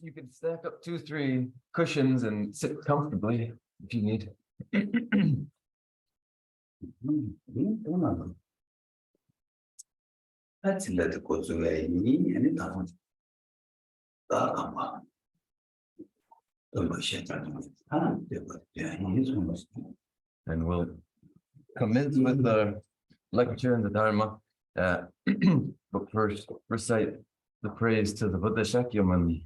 You can stack up 2-3 cushions and sit comfortably if you need. That's let it go to any Dharma. Dharma. And we'll commence with the lecture in the Dharma. But first, recite the praise to the Buddha Shakyamuni.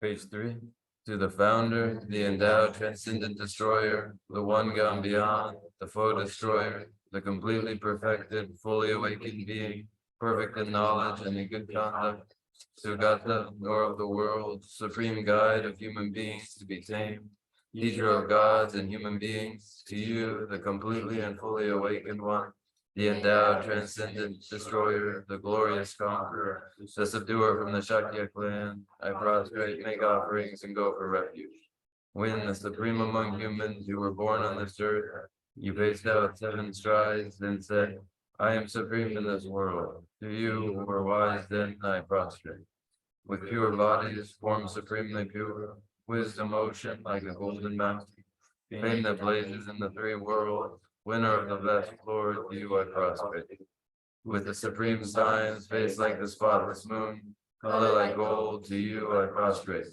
Page 3. To the founder, the endowed transcendent destroyer, the one gone beyond, the foe destroyer, the completely perfected, fully awakened being, perfect in knowledge and in good conduct, Sugata, nor of the world, supreme guide of human beings to be tamed, teacher of gods and human beings, to you, the completely and fully awakened one, the endowed, transcendent destroyer, the glorious conqueror, the subduer from the Shakya clan. I prostrate, make offerings, and go for refuge. When the supreme among humans, you were born on this earth, you paced out 7 strides, then said, I am supreme in this world. To you who are wise, then I prostrate. With pure bodies, form supremely pure, wisdom ocean like a golden mountain, fame that blazes in the 3 worlds, winner of the best Lord, to you I prostrate. With the supreme signs, face like the spotless moon, color like gold, to you I prostrate.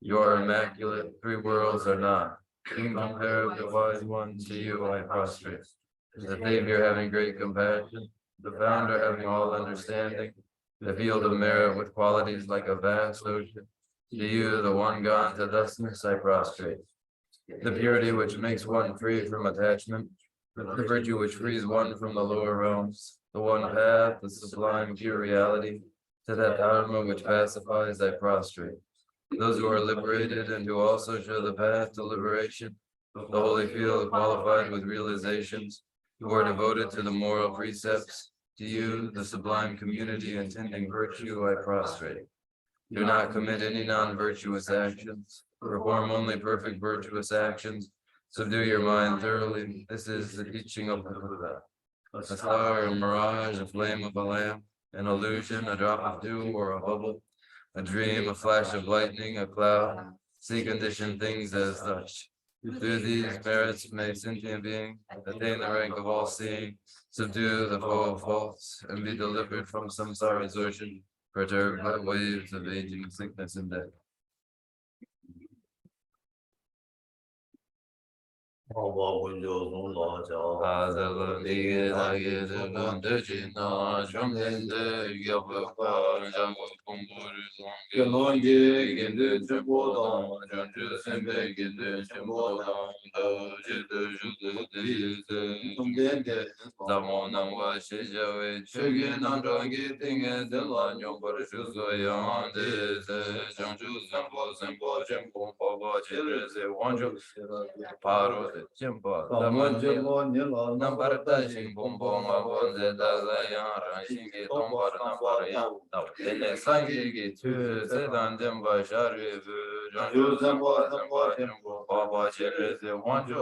You are immaculate, 3 worlds are not. Incomparably wise one, to you I prostrate. The Savior having great compassion, the Founder having all understanding, the field of merit with qualities like a vast ocean. To you, the one gone to thusness, I prostrate. The purity which makes one free from attachment, the virtue which frees one from the lower realms, the one path, the sublime pure reality, to that Dharma which pacifies, I prostrate. Those who are liberated and who also show the path to liberation, the holy field qualified with realizations, who are devoted to the moral precepts, to you, the sublime community intending virtue, I prostrate. Do not commit any non-virtuous actions. Perform only perfect virtuous actions. Subdue your mind thoroughly. This is the teaching of the Buddha. A star, a mirage, a flame of a lamp, an illusion, a drop of dew or a bubble, a dream, a flash of lightning, a cloud. See conditioned things as such. Through these merits may sentient being attain the rank of all seeing, subdue the foe of faults, and be delivered from samsara's ocean, perturbed by waves of aging, sickness, and death. Paro de Chenmo, number dashing bombong on the Dazayan, Ranshiki, Tombar number Yan, then the Sangi to Sedan Demba Shari, Janju Zambo, Zambo, Jimbo, Baba Chile, the Wanjo,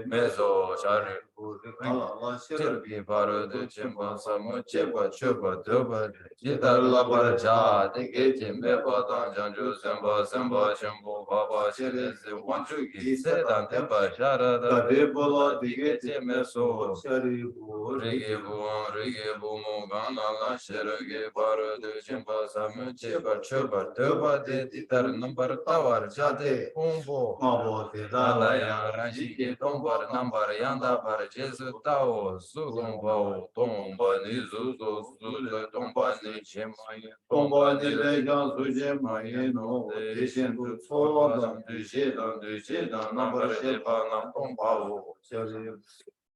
Meso Shari, Chirki, Paro de Chimba, Samu Chepa, Chupa, Tuba, Jita Labar Ja, the Gate, Mepa, Janju Zambo, Zambo, Jimbo, Baba Chile, the Wanju, Sedan Demba Shara, Debola, the Gate, Meso, Rigi Bumo, Gana, Sherege, Paro de Chimba, Samu Chepa, Chupa, Tuba, the Titar number Tower, Jade, Umbo, Alaya, Ranjiki, Tombar number Yanda, Bar Jesu Tao, Sugumbo, Tomba, Nizu, Suza, Tomba, Nichemai, Tomba, Nilegan, Sujemai, no, Edition to Forum, Dujidan, number Shepa, Tomba,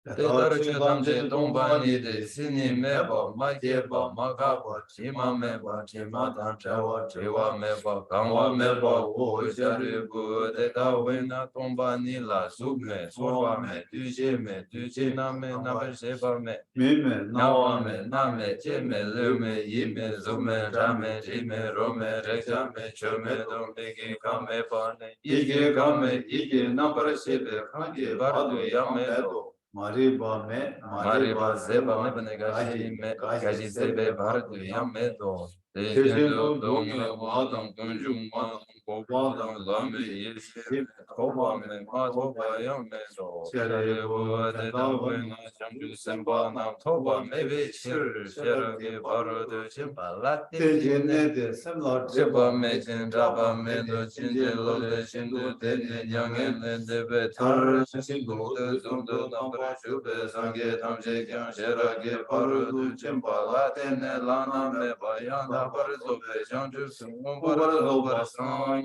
Tetarchedamje Tombani de Sini Meba, Makeba, Makaba, Chima Meba, Chima Tanchawa, Chewa Meba, Kamwa Meba, Ojaribu, Teta Wena Tombani La Subme, Sorba Me, Duje Me, Duje Name, Nabasheba Me, Mime, Nawa Me, Name, Cheme, Lume, Yime, Zume, Jame, Jime, Rome, Rejame, Chome, Domegi, Kame, Pane, Ige, Kame, Ige, Nabarashebe, Kage, Bardu, Yamedo. Mariba Zeba me Benegashi me Gashi Sebe Bardu Yamedo. Tejendo Donga Wadam Gunjum Wadam Kowadam Lame Yeshim Koba me Matoba Yamedo. Sharebu Tedawena Shamju Semba Nam Toba Mebe Shir Sherage Bardu Shimba Latin Jinede Semla Jeba me Jinjaba me do Jinjelo de Shindu Dene Yangen Debe Tar Shindu de Zundu Nambre Shube Sange Tamje Kyan Sherage Parudu Chimpa Latene Lana Me Bayanda Barzo Bejanju Sumum Barzo Barsan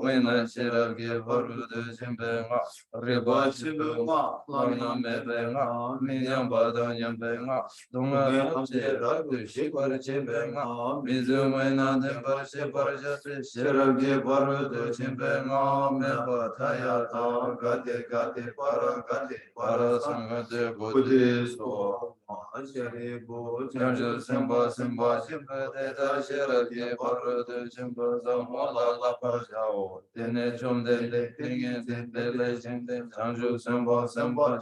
when I said I give her the Jimbenga, Reba Chibuga, Lana Mebenga, Miniam Badan Yambenga, Dunga Jera, Shipper Chibenga, Mizumena, the Barse Barja, Sheragi Baru, the Jimbenga, Meba Tayata, Gate, Para Sangate, Buddhist, Simba, Simba, Sheragi Baru, the Jimbo, La Parjao, Denechum, the King, the legend, Sanju, Simba,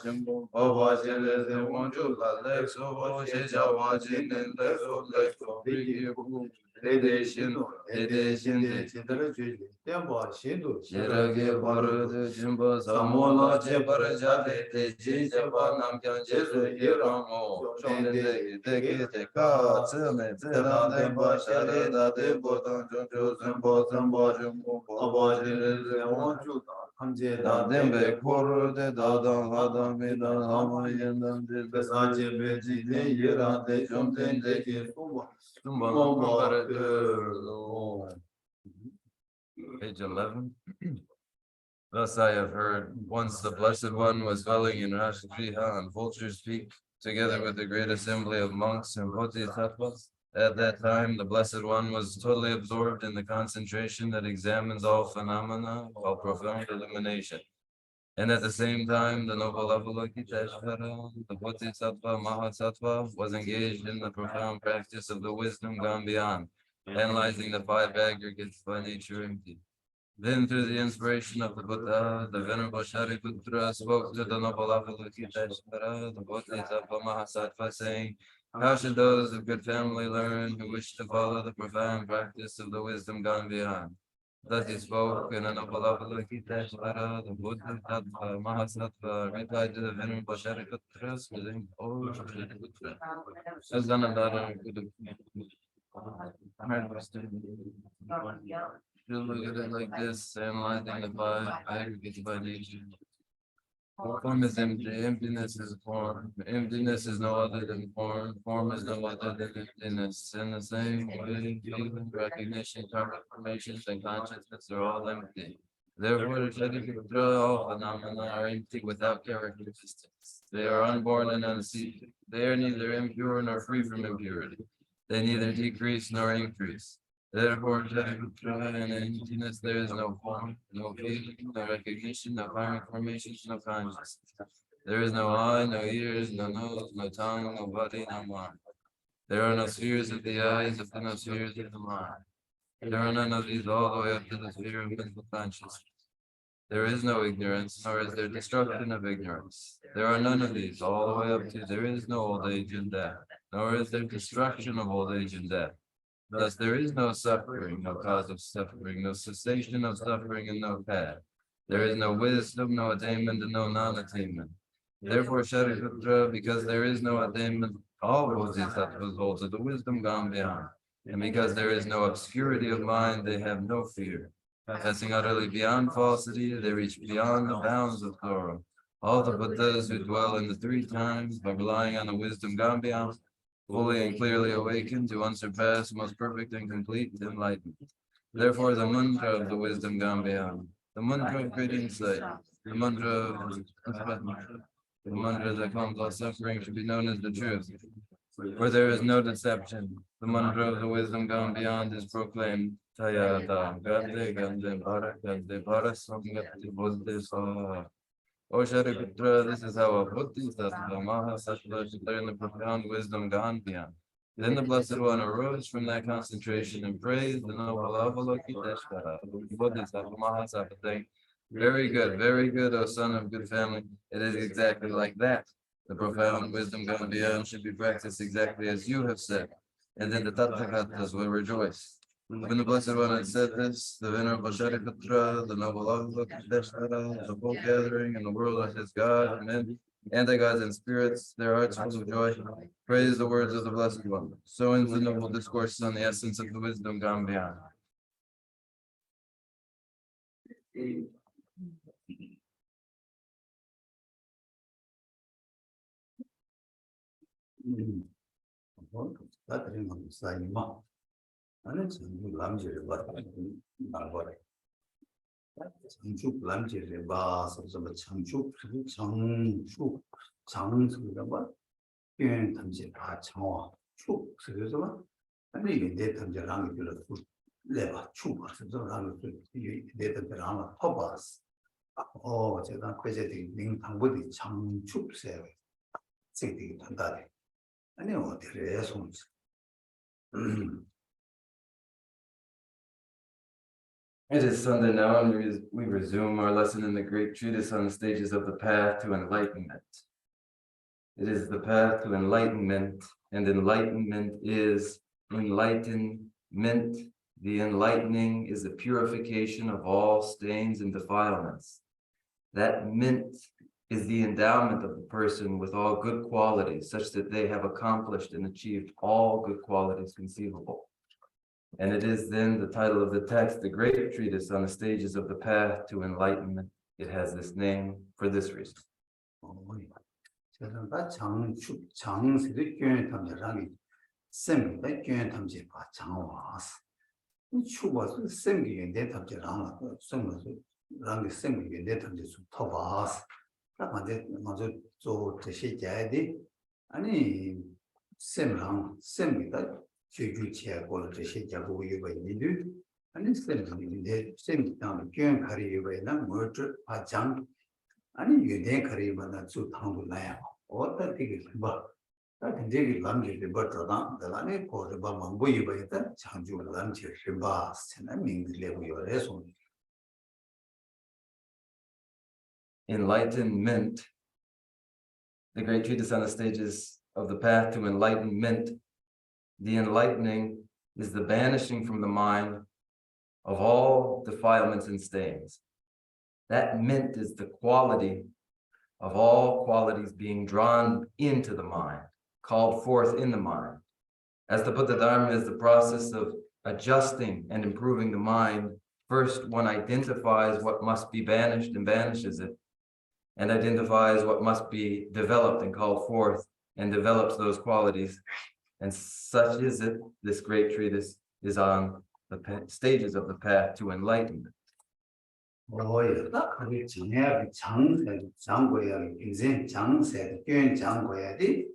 Jimbo, Ovasil, the Monju, Lexo, Sheja, watching, and Lexo, Redation, Shirage Baru, Jimbo, Samola, Jebaraja, Japanam, Jesu, Yeramo, Chonde, the Ka, Zela, the Bashara, the Botan, Jumbo, Jumbo, Dembe Koro, the Dadan, Hadam, Hamayan, the Saje, Beji, Yera, the Jumden, the Page 11. Thus I have heard, once the Blessed One was dwelling in Rashtriha on Vulture's Peak, together with the great assembly of monks and bodhisattvas. At that time, the Blessed One was totally absorbed in the concentration that examines all phenomena of profound illumination. And at the same time, the noble Avalokiteshvara, the Bodhisattva Mahasattva, was engaged in the profound practice of the wisdom gone beyond, analyzing the five aggregates by nature empty. Then, through the inspiration of the Buddha, the Venerable Shariputra spoke to the noble Avalokiteshvara, the Bodhisattva Mahasattva, saying, how should those of good family learn who wish to follow the profound practice of the wisdom gone beyond? Thus he spoke, and the noble Avalokiteshvara, the Bodhisattva Mahasattva, replied to the Venerable Shariputra, saying, O Shariputra, as Anandara could you look at it like this, analyzing the five aggregates by nature. Form is empty, emptiness is form. Emptiness is no other than form. Form is no other than emptiness. In the same way, feeling, recognition, transformations, and consciousness are all empty. Therefore, all phenomena are empty without characteristics. They are unborn and unseated. They are neither impure nor free from impurity. They neither decrease nor increase. Therefore, in emptiness there is no form, no feeling, no recognition, no karmic formations, no consciousness. There is no eye, no ears, no nose, no tongue, no body, no mind. There are no spheres of the eyes, no spheres of the mind. There are none of these all the way up to the sphere of mental consciousness. There is no ignorance, nor is there destruction of ignorance. There are none of these all the way up to there is no old age and death, nor is there destruction of old age and death. Thus there is no suffering, no cause of suffering, no cessation of suffering, and no path. There is no wisdom, no attainment, and no non-attainment. Therefore, Shariputra, because there is no attainment, all bodhisattvas hold to the wisdom gone beyond. And because there is no obscurity of mind, they have no fear. Passing utterly beyond falsity, they reach beyond the bounds of sorrow. All the Buddhas who dwell in the three times, by relying on the wisdom gone beyond, fully and clearly awakened to unsurpassed, most perfect and complete enlightenment. Therefore, the mantra of the wisdom gone beyond, the mantra of great insight, the mantra that calms all suffering should be known as the truth. Where there is no deception, the mantra of the wisdom gone beyond is proclaimed. Tayata, Gande, Gande, Para, Gande, Para, Samgati, Buddha, O Shariputra, this is how a Bodhisattva Mahasattva should learn the profound wisdom gone beyond. Then the Blessed One arose from that concentration and praised the noble Avalokiteshvara, Bodhisattva Mahasattva, saying, very good, O son of good family. It is exactly like that. The profound wisdom gone beyond should be practiced exactly as you have said. And then the Tathagatas will rejoice. When the Blessed One had said this, the Venerable Shariputra, the noble Avalokiteshvara, the whole gathering and the world of his God, men, anti-gods and spirits, their hearts full of joy, praise the words of the Blessed One. So ends the noble discourses on the essence of the wisdom gone beyond. 나는 전부 남자를 봤다. 말거래. 장축 람지를 봐서 좀 장축 장축 장수가 뭐 표현 탐지 다 장화 축 그래서 아니 이게 내 탐지랑 이걸 내가 축 그래서 나는 내 탐지랑 퍼버스 제가 그제들 링 당부디 장축세 세게 한다네 아니 어디에 손 It is Sunday now, and we resume our lesson in the great treatise on the stages of the path to enlightenment. It is the path to enlightenment, and enlightenment is enlightenment. The enlightening is the purification of all stains and defilements. That mint is the endowment of the person with all good qualities, such that they have accomplished and achieved all good qualities conceivable. And it is then the title of the text, the great treatise on the stages of the path to enlightenment. It has this name for this reason. 제가 장축 장세의 교회 탐지랑이 쌤의 교회 탐지 봐 장와스 추버스 쌤의 내 탐지랑 쌤의 랑의 쌤의 내 탐지 좀 터봐스 나한테 먼저 저 제시자야지 아니 쌤랑 쌤의 주주치에 걸 제시자고 이거 있는데 아니 쌤이 내 쌤이 다음 교회 가리요에나 뭐죠 아장 아니 유대 가리면은 주 당도 나야 어떻게 뭐 근데 남들이 버터다 나네 거를 봐 망보이 봐야 장주를 남지 봐 세나 민들레고요 해서 Enlightenment, the great treatise on the stages of the path to enlightenment. The enlightening is the banishing from the mind of all defilements and stains. That mint is the quality of all qualities being drawn into the mind, called forth in the mind. As the Buddha Dharma is the process of adjusting and improving the mind, first one identifies what must be banished and banishes it, and identifies what must be developed and called forth and develops those qualities. And such is it, this great treatise is on the stages of the path to enlightenment. 딱 그게 정해야 장고야 인생 장세 교인 장고야지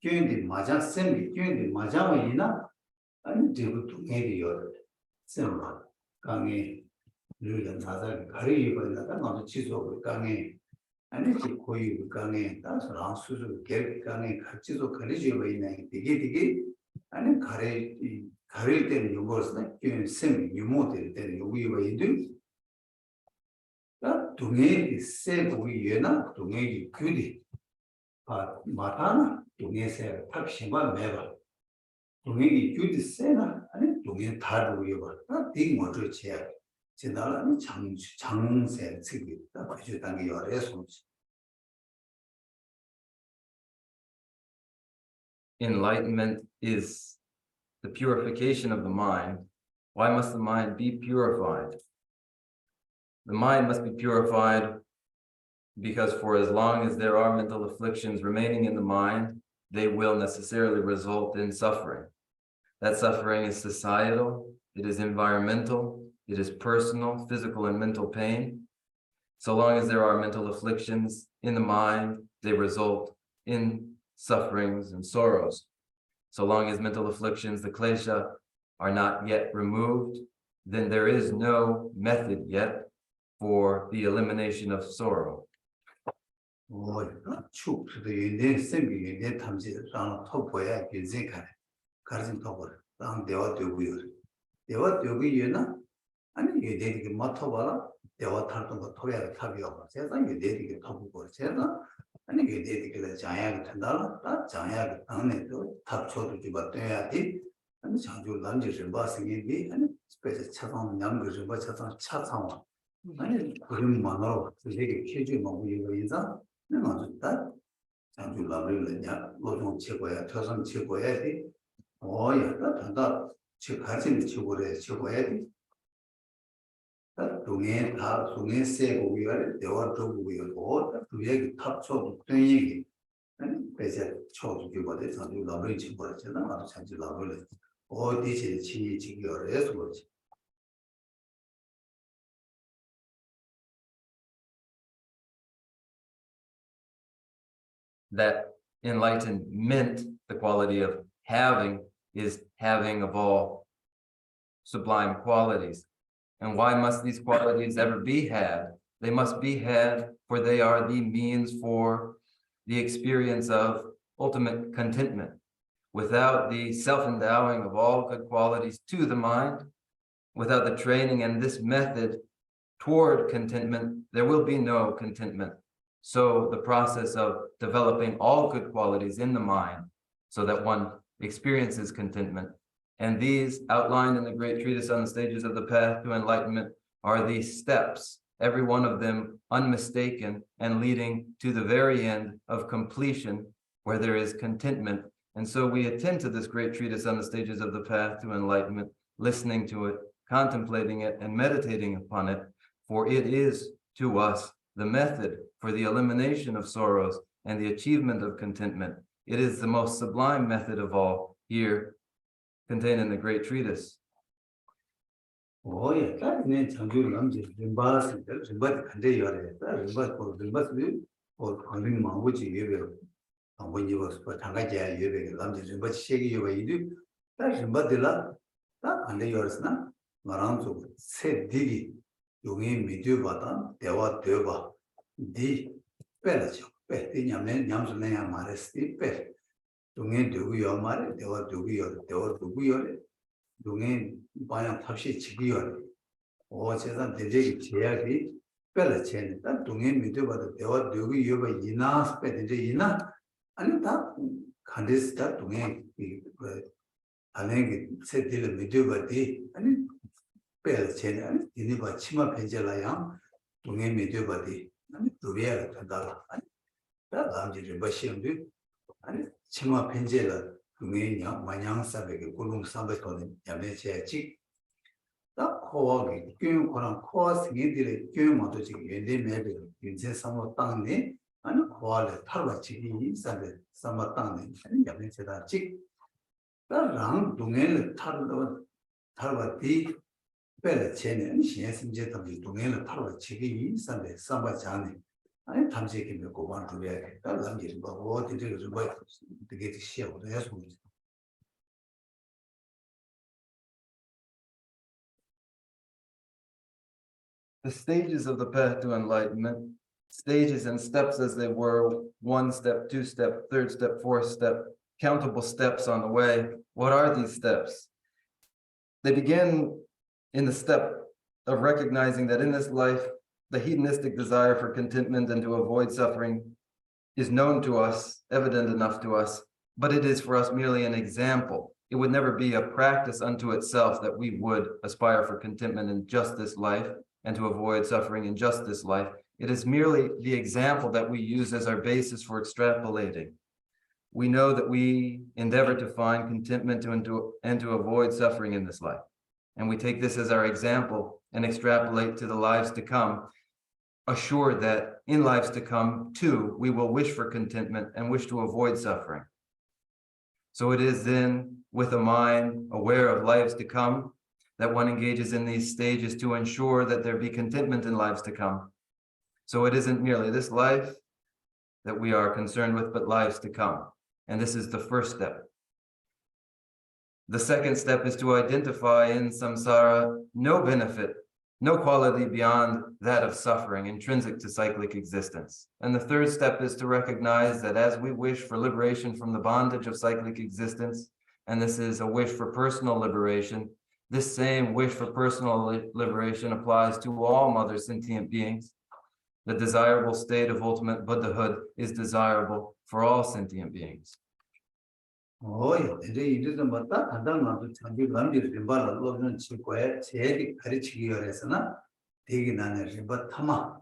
교인들 맞아 쌤이 교인들 맞아면이나 아니 저것도 해리요 쌤 강에 늘 나자 가리고는 나도 지속 강에 아니 고유 강에 따서 수수 계획 강에 같이도 가리지고 있는 되게 아니 가릴 때는 요것은 교인 쌤 유모될 때는 요기가 있는 동해의 세부위에나 동해의 규리 마타나 동해세 탑신과 매바 동해의 규리 세나 아니 동해 다루이와 되게 먼저 제야 지나라는 장세 측이 아주 단계 열에서 Enlightenment is the purification of the mind. Why must the mind be purified? The mind must be purified because for as long as there are mental afflictions remaining in the mind, they will necessarily result in suffering. That suffering is societal, it is environmental, it is personal, physical, and mental pain. So long as there are mental afflictions in the mind, they result in sufferings and sorrows. So long as mental afflictions, the klesha, are not yet removed, then there is no method yet for the elimination of sorrow. 축도 인내 쌤이 인내 탐지랑 토보야 인생가 가진 토보를 랑 대화 되고요. 대화 되고요나 아니 이게 되게 맡아봐라 대화 탈던 거 토야 탑이요. 세상에 되게 토보고 제가 아니 이게 되게 자야가 된다. 다 자야가 안에도 탑초도 집어야지. 아니 자주 남지를 봐서기 아니 스페셜 차상 양거를 봐 차상 아니 그런 만으로 되게 키지 뭐 이거 인자 내가 좋다 자주 라벨이냐 노동 최고야 조선 최고야 돼 어야 다 지 가진 최고야 돼 동해 다 동해 세고 위에 대화 두고 위에 또 얘기 탑초 어떤 얘기 아니 그래서 초도 주고대 자주 라벨 최고잖아 아주 자주 라벨 어디지 지기 어려서 그렇지 that enlightenment, the quality of having, is having of all sublime qualities. And why must these qualities ever be had? They must be had, for they are the means for the experience of ultimate contentment. Without the self-endowing of all good qualities to the mind, without the training and this method toward contentment, there will be no contentment. So the process of developing all good qualities in the mind so that one experiences contentment. And these, outlined in the great treatise on the stages of the path to enlightenment, are the steps, every one of them unmistaken and leading to the very end of completion, where there is contentment. And so we attend to this great treatise on the stages of the path to enlightenment, listening to it, contemplating it, and meditating upon it, for it is to us the method for the elimination of sorrows and the achievement of contentment. It is the most sublime method of all, here contained in the great treatise. 오예, 다른 장주를 남지 림바스, 림바스 간대 요래. 림바스 관련 망고지 예배. when you was for Tangaja, you will but shake you away. That's Badilla, that and the yorsna, Maranzo, said Digi, you mean me do batan, Dewa Deva, D. Pelacho, Petiaman, Yamsonea Maresti, Pet. Dungin do your mare, Dewa do your, Dewa do your, Dungin Bayan Tashi Chigior, or says that the Jig Chiaki, Pelachen, that Dungin me do but Dewa do you by Ina, Petina. 아니 다 간데스다 동에 이 안에 세딜을 믿어봐디 아니 빼체네 아니 이니바 치마 펜젤라야 동에 믿어봐디 아니 도리야 간다 아니 다 감지를 버시는데 아니 치마 펜젤라 동에냐 마냥사베게 고름 삼베토는 야매체지 다 코어기 교육고랑 코어 생애들의 교육모도 지금 연대매배 인제 상호 땅에 아니 코알레 탈바치기 산데 삼마땅네 아니 야매체다 직 다랑 동행을 탈바디 벨체네 신예심제 담지 동행을 탈바치기 산데 삼바자네 아니 탐지기 메고 완두게 달람지 뭐 어디를 좀 되게 시험도 해서 The stages of the path to enlightenment, stages and steps as they were, 1 step, 2 step, 3rd step, 4th step, countable steps on the way. What are these steps? They begin in the step of recognizing that in this life, the hedonistic desire for contentment and to avoid suffering is known to us, evident enough to us, but it is for us merely an example. It would never be a practice unto itself that we would aspire for contentment in just this life and to avoid suffering in just this life. It is merely the example that we use as our basis for extrapolating. We know that we endeavor to find contentment and to avoid suffering in this life. And we take this as our example and extrapolate to the lives to come, assured that in lives to come, too, we will wish for contentment and wish to avoid suffering. So it is then with a mind aware of lives to come that one engages in these stages to ensure that there be contentment in lives to come. So it isn't merely this life that we are concerned with, but lives to come. And this is the first step. The second step is to identify in samsara no benefit, no quality beyond that of suffering, intrinsic to cyclic existence. And the third step is to recognize that as we wish for liberation from the bondage of cyclic existence, and this is a wish for personal liberation, this same wish for personal liberation applies to all mother sentient beings. The desirable state of ultimate Buddhahood is desirable for all sentient beings. Oh, 이제 이제는 뭐다 간단하게 장기 남들 림바를 놓는 치고에 제일 가르치기 위해서는 되게 나는 림바 타마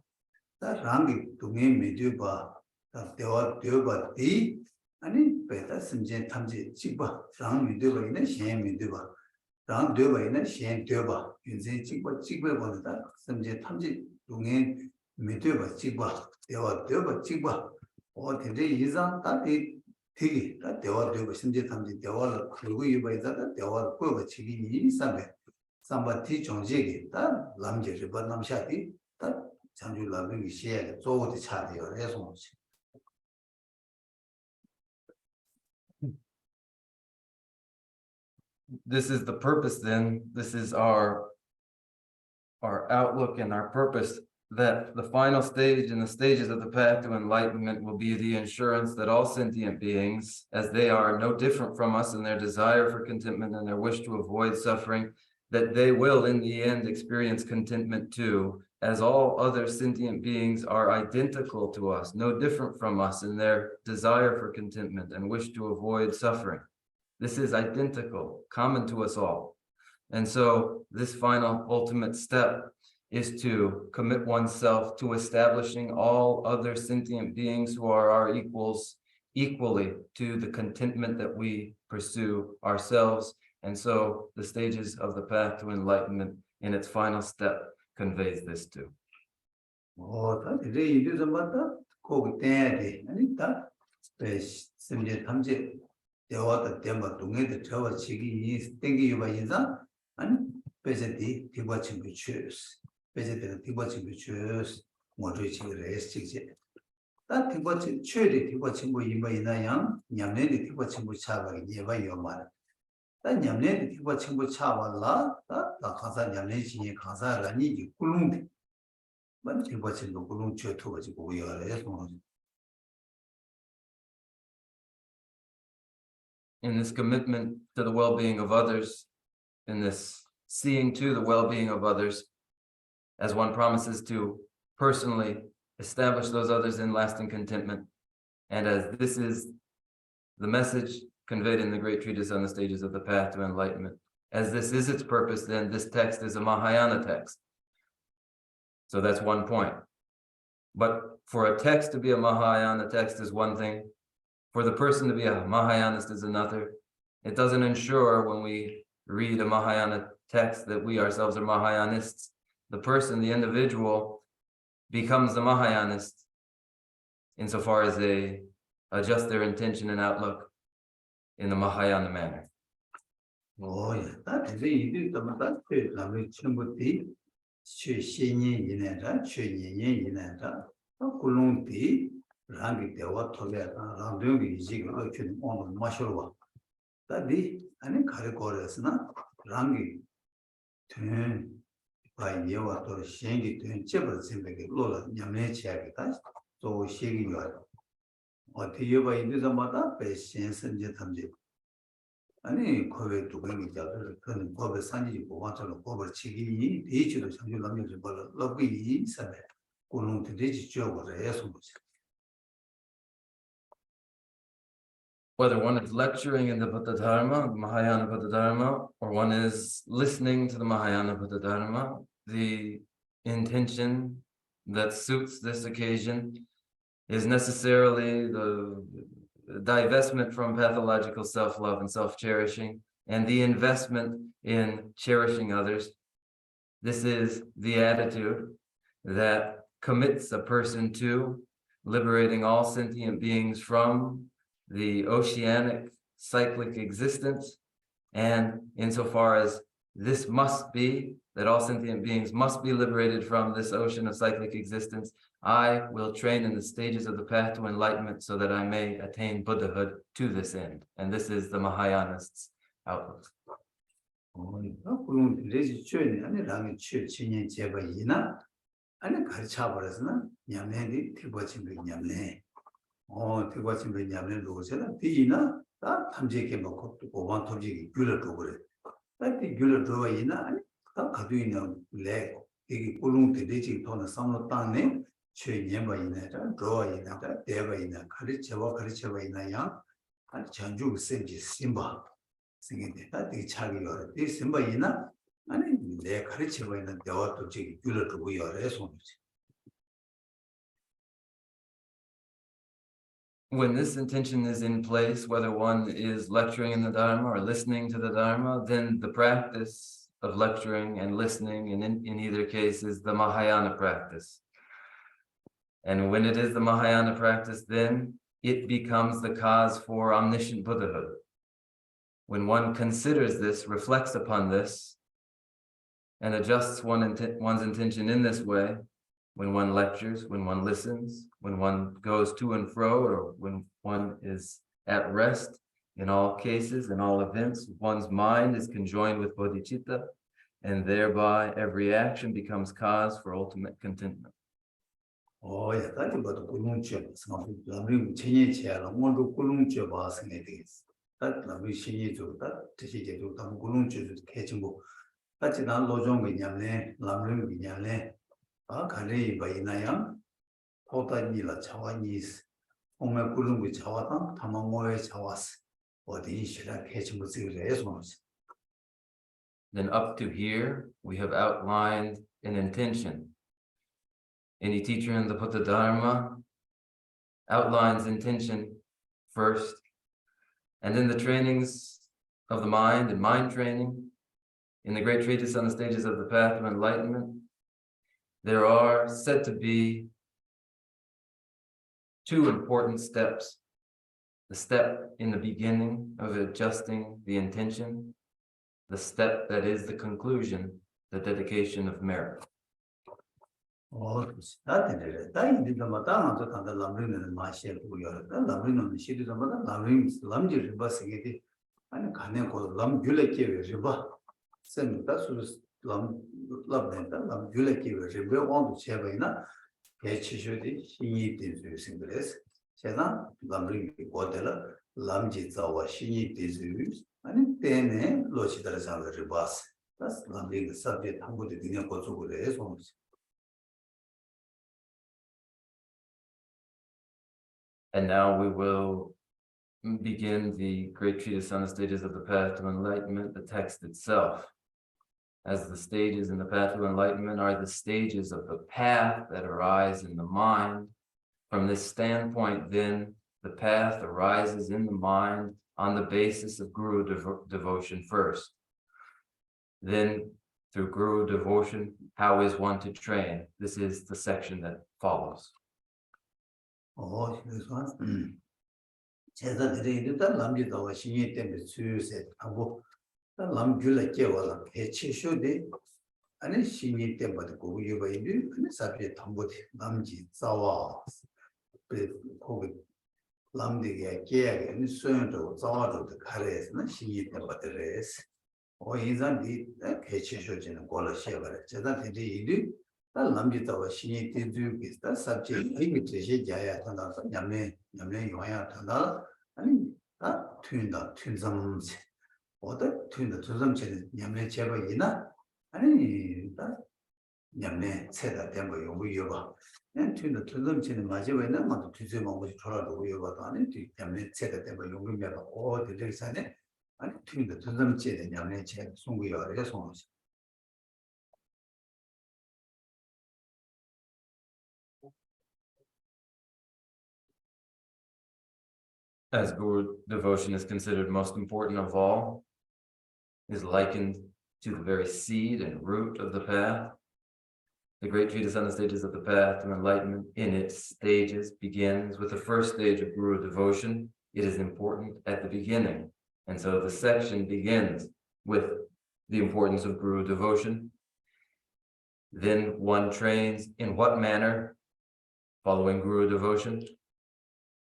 다 랑기 동에 메디바 다 되어봐 디 아니 베타 심제 탐지 찍봐 랑 메디바 있는 신 메디바 랑 되어봐 있는 신 되어봐 이제 찍봐 보는다 심제 탐지 동에 메디바 찍봐 되어봐 찍봐 어디에 이상 다디 되게 다 대화되고 심지 탐지 대화를 그리고 이바이다 대화를 거고 치기 이상에 삼바티 정제기 다 남제를 반남샤디 다 장주 라면이 시에 조고도 차대요 해서 this is the purpose then, this is our outlook and our purpose, that the final stage in the stages of the path to enlightenment will be the assurance that all sentient beings, as they are no different from us in their desire for contentment and their wish to avoid suffering, that they will in the end experience contentment too, as all other sentient beings are identical to us, no different from us in their desire for contentment and wish to avoid suffering. This is identical, common to us all. And so this final ultimate step is to commit oneself to establishing all other sentient beings who are our equals equally to the contentment that we pursue ourselves. And so the stages of the path to enlightenment in its final step conveys this too. 다 이제 이제 맞다. 거기 때야 돼. 아니다. 심지어 탐지 대화도 대마 동에도 저와 지기 땡기 유바 인사 아니 베제디 디바친 비추스 베제디 디바친 비추스 모두 지를 에스티지 다 디바친 최대 디바친 뭐 이마이나양 냠네디 디바친 뭐 차바기 예바 요말 다 냠네디 디바친 뭐 차발라 다 가사 냠네지 가사라니 꿀룽 만 디바친 뭐 꿀룽 쳐토 가지고 오야래서 in this commitment to the well-being of others, in this seeing to the well-being of others, as one promises to personally establish those others in lasting contentment. And as this is the message conveyed in the great treatise on the stages of the path to enlightenment, as this is its purpose, then this text is a Mahayana text. So that's one point. But for a text to be a Mahayana text is one thing. For the person to be a Mahayanist is another. It doesn't ensure when we read a Mahayana text that we ourselves are Mahayanists. The person, the individual, becomes a Mahayanist insofar as they adjust their intention and outlook in the Mahayana manner. 야, 다 이제 이들 때마다 그 남의 친구들이 최신이 이내라 최신이 이내라 꿀롱디 랑기 대화 토베가 랑병이 지금 어떻게 오늘 마셔와 다디 아니 가르고르스나 랑기 된 바이와 또 신기 된 제벌 생각이 로라 냠내 지야겠다 또 시기가 어디에 봐 있는 데마다 배신 선제 탐지 아니 거기 두근이 잡을 그는 법의 산지 보관처럼 법을 치기 대지도 상주 남녀들 벌 러브이 있어요 고농도 되지 줘버려 해서 Whether one is lecturing in the Buddha Dharma, Mahayana Buddha Dharma, or one is listening to the Mahayana Buddha Dharma, the intention that suits this occasion is necessarily the divestment from pathological self-love and self-cherishing, and the investment in cherishing others. This is the attitude that commits a person to liberating all sentient beings from the oceanic cyclic existence, and insofar as this must be, that all sentient beings must be liberated from this ocean of cyclic existence, I will train in the stages of the path to enlightenment so that I may attain Buddhahood to this end. And this is the Mahayanists' outlook. 그런 레지 chuyên 아니 랑이 chuyên 제가 이나 아니 가르쳐 버렸으나 냠내디 티버친 그 냠내 티버친 그 냠내 로세나 디나 다 탐지게 먹고 또 고반 탐지게 귤을 그래 다티 귤을 줘와 이나 아니 다 가도 있는 레 이게 꿀웅 레지 돈을 삼로 땅네 chuyên 뭐 이나다 줘와 이나다 대와 이나 가르쳐 이나야 아니 전주 센지 심바 생긴데 다티 차기가 이 심바 이나 아니 내 가르치고 있는 대화도 저기 귤을 열에 손이지. When this intention is in place, whether one is lecturing in the Dharma or listening to the Dharma, then the practice of lecturing and listening in either case is the Mahayana practice. And when it is the Mahayana practice, then it becomes the cause for omniscient Buddhahood. When one considers this, reflects upon this, and adjusts one's intention in this way, when one lectures, when one listens, when one goes to and fro, or when one is at rest, In all cases, in all events, one's mind is conjoined with bodhicitta, and thereby every action becomes cause for ultimate contentment. 야, 다시 봐도 꿀lun치 생각 람림 체니 체라 뭔도 꿀lun치 봐 생각이 되겠어. 다 람림 신이 좋다. 드시게도 다 꿀lun치 개침고 같이 난 로종 그냥네 람림 그냥네 아 가리 바이나야 포다니라 차와니스 오메 꿀lun치 차와다 타망고에 차와스 어디 시라 개침고 쓰기래서 Then up to here, we have outlined an intention. Any teacher in the Buddha Dharma outlines intention first, and then the trainings of the mind and mind training. In the great treatise on the stages of the path of enlightenment, there are said to be two important steps. The step in the beginning of adjusting the intention, the step that is the conclusion, the dedication of merit. 나한테 다인데도 마땅한 듯한 람림은 마시를 보여요. 람림은 시리즈마다 람지를 봤으게 아니 가네고 람귤레케를 봐. 쌤다 수스 람된다 람귤레케를 왜 원도 제바이나 개치셔디 신이 되는 생각을 제가 람림이 고들라 람지자와 신이 되는 아니 때문에 로치다를 잡을 봤어. 다스 람링 서비스 한국에 그냥 고속으로 해서 And now we will begin the great treatise on the stages of the path to enlightenment, the text itself. As the stages in the path to enlightenment are the stages of the path that arise in the mind. From this standpoint, then, the path arises in the mind on the basis of Guru devotion first. Then, through Guru devotion, how is one to train? This is the section that follows. 그래서 제자들이 일단 남기다와 신이 때문에 수요세 하고 남귤에 깨워라 개치쇼데 아니 신이 때문에 고유바이비 아니 사비에 담보데 남지 자와 거기 남디게 깨게 아니 수요도 자와도 가래에서는 신이 때문에 그래서 인산디 개치쇼지는 골라셔버려 제자들이 이리 남기다와 신이 되주기다 sabject 이게 제시 자야 탄다서 냠내 요야 탄다 아니 다 튠점 어디 튠점체 냠내 제바이나 아니 다 냠내 세다 된거 요구요 봐 튠점체는 마지막에는 막 뒤져 먹고 돌아도 요거도 아니 냠내 세다 된거 요구면 어디들산에 아니 튠점체 냠내 제 송구요 그래서 As Guru devotion is considered most important of all, is likened to the very seed and root of the path. The great treatise on the stages of the path to enlightenment in its stages begins with the first stage of Guru devotion. It is important at the beginning. And so the section begins with the importance of Guru devotion. Then one trains in what manner? Following Guru devotion,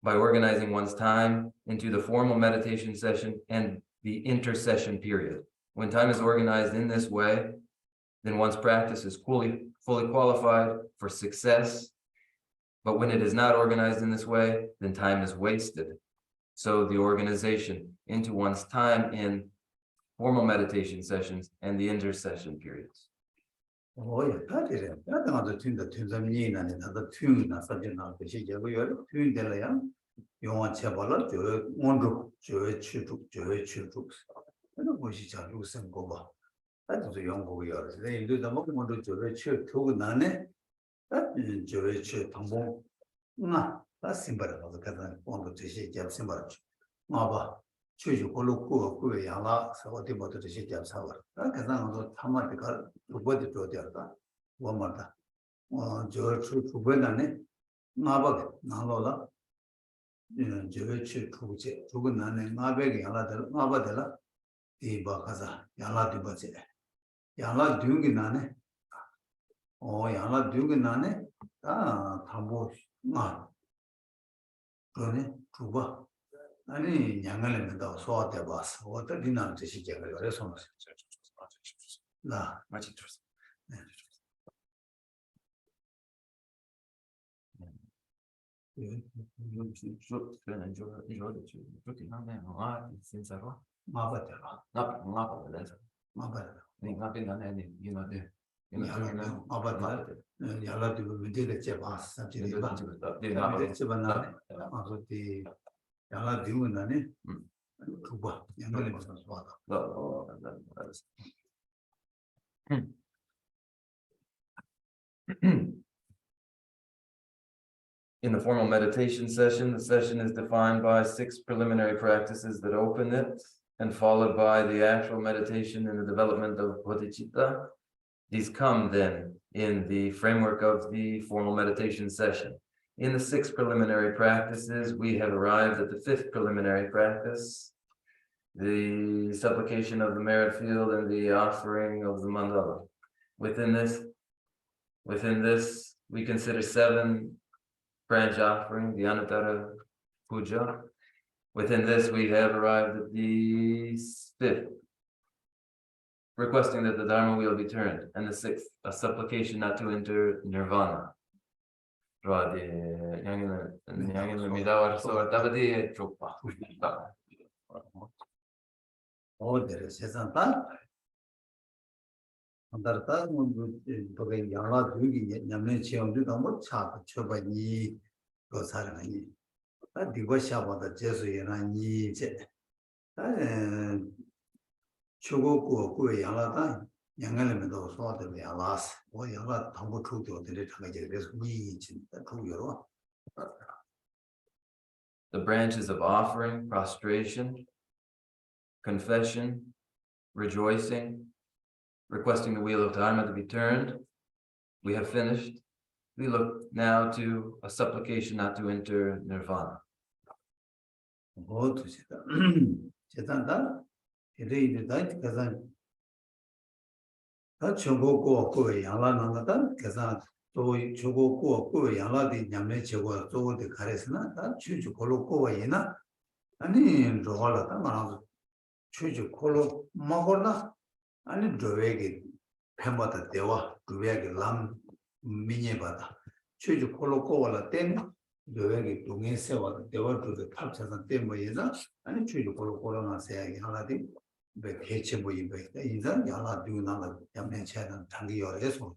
by organizing one's time into the formal meditation session and the intercession period. When time is organized in this way, then one's practice is fully qualified for success. But when it is not organized in this way, then time is wasted. So the organization into one's time in formal meditation sessions and the intercession periods. 다들 나도 튠점니나네 나도 튠나 사진나 베시게고요 튠들이야 용어 제발로 저 원로 저 추죽 그런 것이 잘 우선 거봐 아주 연구고요 근데 이도 뭐 먼저 저를 추고 나네 저를 추 당봉 나 심바라도 가다 원로 제시 잡 심바라 봐 추주 걸로 꾸 양아 어디 모두 제시 잡 사와 그다음에 타마가 두번째 줘야다 뭐마다 저 두번안에 나바게 나로라 저를 추 두제 두고 나네 나베게 양아들 나바들라 이바 가자 양아 두번째 양아 두기 나네 양아 두기 나네 담보 그러네 두바 아니 양갈래면도 소화돼 봤어. 어떻게 난 뜻이 제가 그래서 나 마치 들었어. 좋긴 하네. 진짜로? 마바대로 마바대로 마바대로 야라도 문제를 제봤어. 집에 집어나네. 아버지 야라 되면나네. 그거 양갈래면서 소화다. In the formal meditation session, the session is defined by 6 preliminary practices that open it, and followed by the actual meditation and the development of bodhicitta. These come then in the framework of the formal meditation session. In the 6 preliminary practices, we have arrived at the 5th preliminary practice, the supplication of the merit field and the offering of the mandala. Within this, we consider 7 branch offering, the Anuttara Puja. Within this, we have arrived at the 5th, requesting that the Dharma wheel be turned, and the 6th, a supplication not to enter nirvana. 어디를 세상다 안다르다 뭐 거기 양라 두기 냠내 체험도 뭐 차도 쳐봐니 그 사람이 아 네가 샤바다 제수이나 니 이제 초고고 고에 양라다 양갈래면도 소화되면 양라스 뭐 양라 당부 투도 되게 장하게 그래서 니 진짜 그거로 The branches of offering, prostration, confession, rejoicing, requesting the wheel of Dharma to be turned. We have finished. We look now to a supplication not to enter nirvana. 뭐도 제단다 이래이래다 그래서 다 초고고 고에 양라나다 그래서 또 초고고 고에 양라디 냠내 제고 또데 가래스나 다 주주 골로 고에나 아니 로발다 말아서 주주 골로 먹어나 아니 도에게 뱀마다 대와 도에게 람 미니바다 주주 골로 고와라 땐 도에게 동에 세와 대와도 탑차선 때문에나 아니 주주 골로 고로나 세야기 하나디 배 개체 뭐 이베다 인자 야라 두나나 냠내 차는 단기 열에서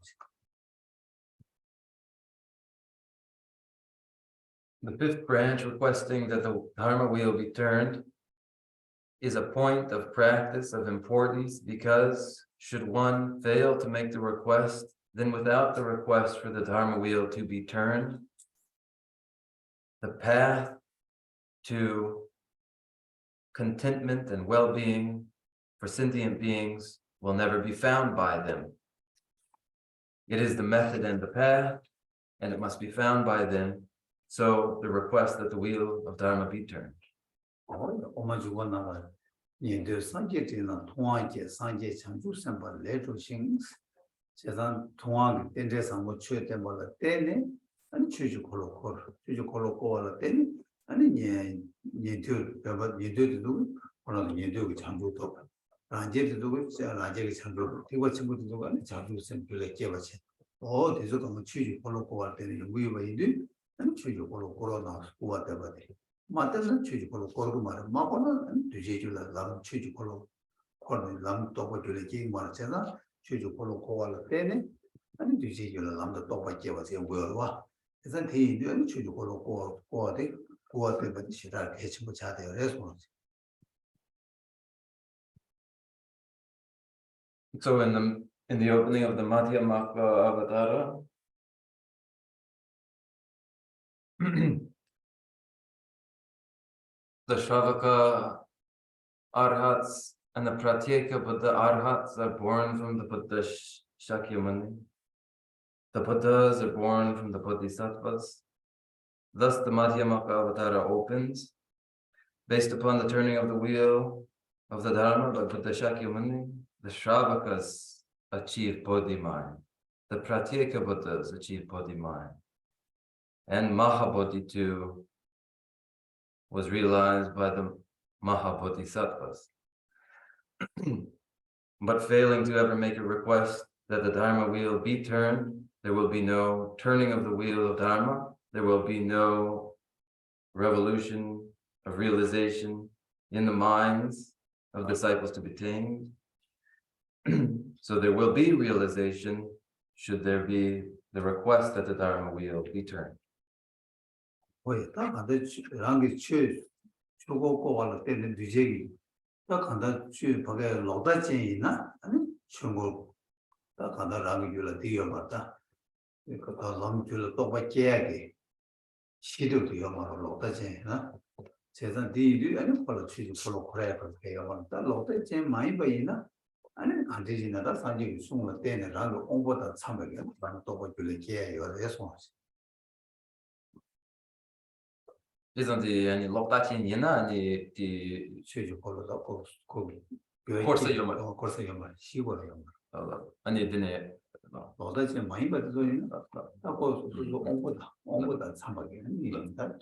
The 5th branch, requesting that the Dharma wheel be turned, is a point of practice of importance because should one fail to make the request, then without the request for the Dharma wheel to be turned, the path to contentment and well-being for sentient beings will never be found by them. It is the method and the path, and it must be found by them. So the request that the wheel of Dharma be turned. 오마주고 나가 인도 상계되는 통화계 상계 창조 선발 레조싱 제단 통화 된데서 뭐 취했대 뭐라 때네 아니 취주 콜로콜 때네 아니 예도 배워 예도도 그런 예도의 창조도 라제도 라제의 창조 이거 친구들도 아니 창조 선발에 깨버지 대저도 뭐 취주 콜로콜 때는 연구가 있는데 아니 취주 콜로콜나 수고하다 버리 맞다는 취지 걸로 걸고 말은 막고는 뒤지줄라 남 취지 걸로 걸로 남 또고 줄이지 말잖아 취지 걸로 고갈 때네 아니 뒤지줄라 남도 또고 깨워서 뭐와 그래서 대의는 취지 걸로 고고대 고대 받으시라 해치 못 자대요 그래서 So in the opening of the Madhyamaka Avatara, the Shravaka Arhats and the Pratyeka Buddha Arhats are born from the Buddha Shakyamuni. The Buddhas are born from the Bodhisattvas. Thus the Madhyamaka Avatara opens, based upon the turning of the wheel of the Dharma by Buddha Shakyamuni. The Shravakas achieve Bodhi mind. The Pratyeka Buddhas achieve Bodhi mind. And Mahabodhi too was realized by the Mahabodhisattvas. But failing to ever make a request that the Dharma wheel be turned, there will be no turning of the wheel of Dharma. There will be no revolution of realization in the minds of disciples to be tamed. So there will be realization should there be the request that the Dharma wheel be turned. 왜 딱한테 랑게 취 주고 거를 때는 뒤제기 딱한테 취 밖에 로다진이나 아니 중국 딱한테 랑게 줄을 뒤어 봤다. 그 다음 줄을 또 받게야게 시도도 영어로 로다진이나 제가 뒤뒤 아니 걸로 취 걸로 그래야 그래요. 딱 로다진 많이 보이나 아니 안 되지나다 사실 숨을 때는 랑게 공부다 참여게 많이 또 보길래 게요. 그래서 Isn't the any lokdachinina any the 최저 걸로다 그 Course 영어. 코스 영어 시골 영어 any dine 너다지 많이 받으더니 하고 온보다 참하게 일단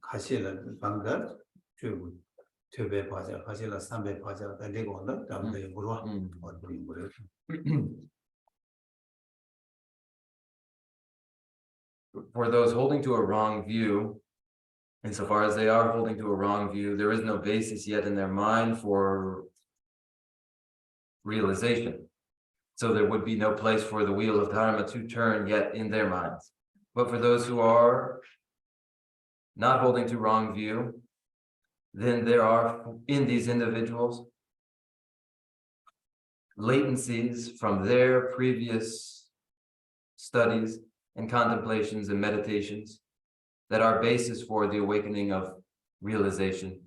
가시를 방가 저 저배 바자 가시라 삼배 바자 내고 온다 다음에 물어 어디 물어 For those holding to a wrong view, insofar as they are holding to a wrong view, there is no basis yet in their mind for realization. So there would be no place for the wheel of Dharma to turn yet in their minds. But for those who are not holding to wrong view, then there are in these individuals latencies from their previous studies and contemplations and meditations that are basis for the awakening of realization.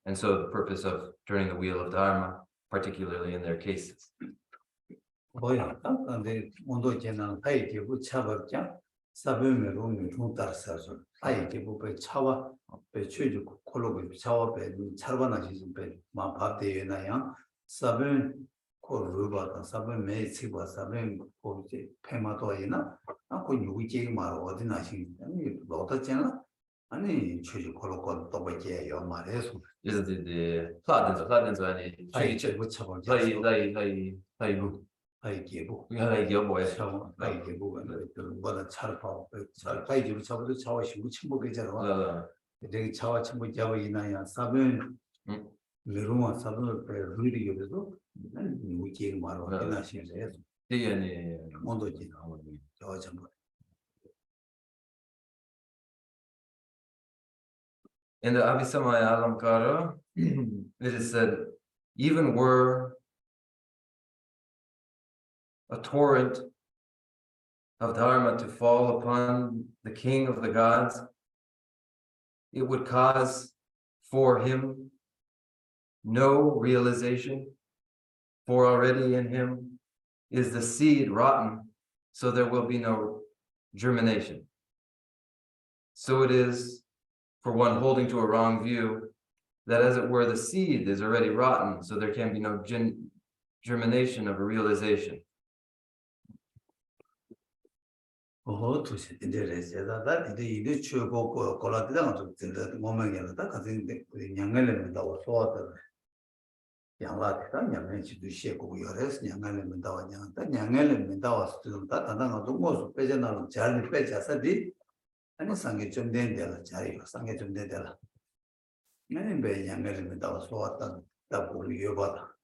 And so the purpose of turning the wheel of Dharma, particularly in their cases. 뭐야 근데 온도 제는 타이티고 차버자 사베메로 중다서서 타이티고 배 차와 배 최주 콜로고 차와 배 차르바나지 배마 밥대에나야 사베 콜루바다 사베 메치고 사베 고지 페마도이나 아고 유기지 말 어디 나시 아니 로다잖아 아니 최주 콜로고 또 뭐게요 말해서 Is the platinum any 타이티고 차버자 Haigu. 타이티고 Haigu boy. 타이티고 뭐다 차르파 타이티고 차버도 차와 신고 침묵이잖아 되게 차와 침묵 잡아 이나야 사변 미루마 사변을 배 루리게도 무지 말로 해나시면서 The 온도지 저 전부 in the Abhisamaya Alamkara, it is said, even were a torrent of Dharma to fall upon the king of the gods, it would cause for him no realization, for already in him is the seed rotten, so there will be no germination. So it is for one holding to a wrong view, that as it were, the seed is already rotten, so there can be no germination of a realization. 도시 인데레스다 이데 추고 콜라티다 좀 진짜 모명이다 같은데 양갈래면다 소화다 양라티다 양면 지도 시고 여래서 양갈래면다 와냐다 양갈래면다 왔을다 다다가도 모습 빼져나는 잘 빼자서디 아니 상게 좀 된데라 자리가 상게 좀 된데라 나는 배 양갈래면다 소화다 답을 여봐다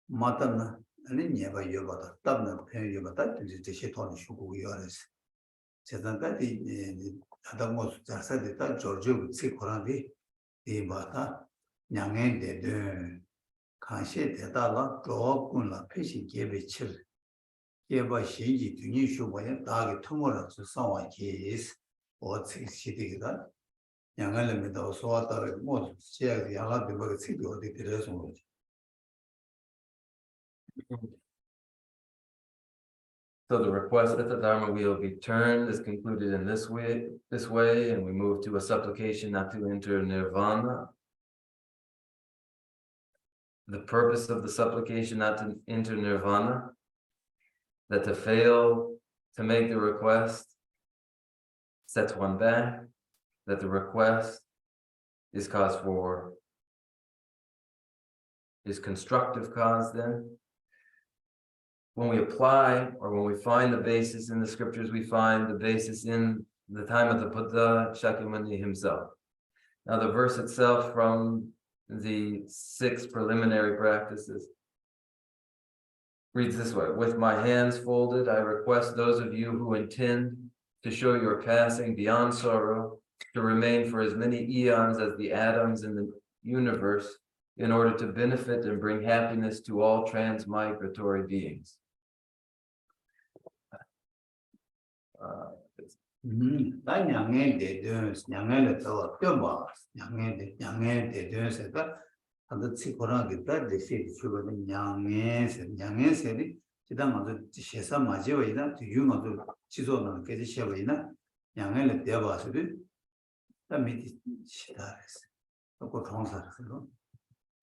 맞다나 아니 녀가 여봐다 답는 편 여봐다 이제 시도는 쉬고 여래서 제단까지 하다고 자사됐다 조르주 치코라디 이바다 냥엔데데 간시 대다라 조군라 패시 개베칠 개바 신지 등이 쇼바야 다게 통으로서 상와케스 어치시디다 냥알레메다 소와다 뭐 제가 야라데 뭐 치도 어디 들어서 뭐지 So the request that the Dharma wheel be turned is concluded in this way, and we move to a supplication not to enter nirvana. The purpose of the supplication not to enter nirvana, that to fail to make the request sets one back, that the request is constructive cause then? When we apply, or when we find the basis in the scriptures, we find the basis in the time of the Buddha Shakyamuni himself. Now the verse itself from the 6 preliminary practices reads this way: with my hands folded, I request those of you who intend to show your passing beyond sorrow, to remain for as many eons as the atoms in the universe, in order to benefit and bring happiness to all transmigratory beings. 난 양의 대변, 양의 더 뼈봐, 양의 대변에서가 한도 치고라겠다. 대시 주거든 양의 지단 아주 세사 맞이어이나 유마도 지도는 계속 시험이나 양의 대봐서도 다 밑이 시다랬어. 또 통사를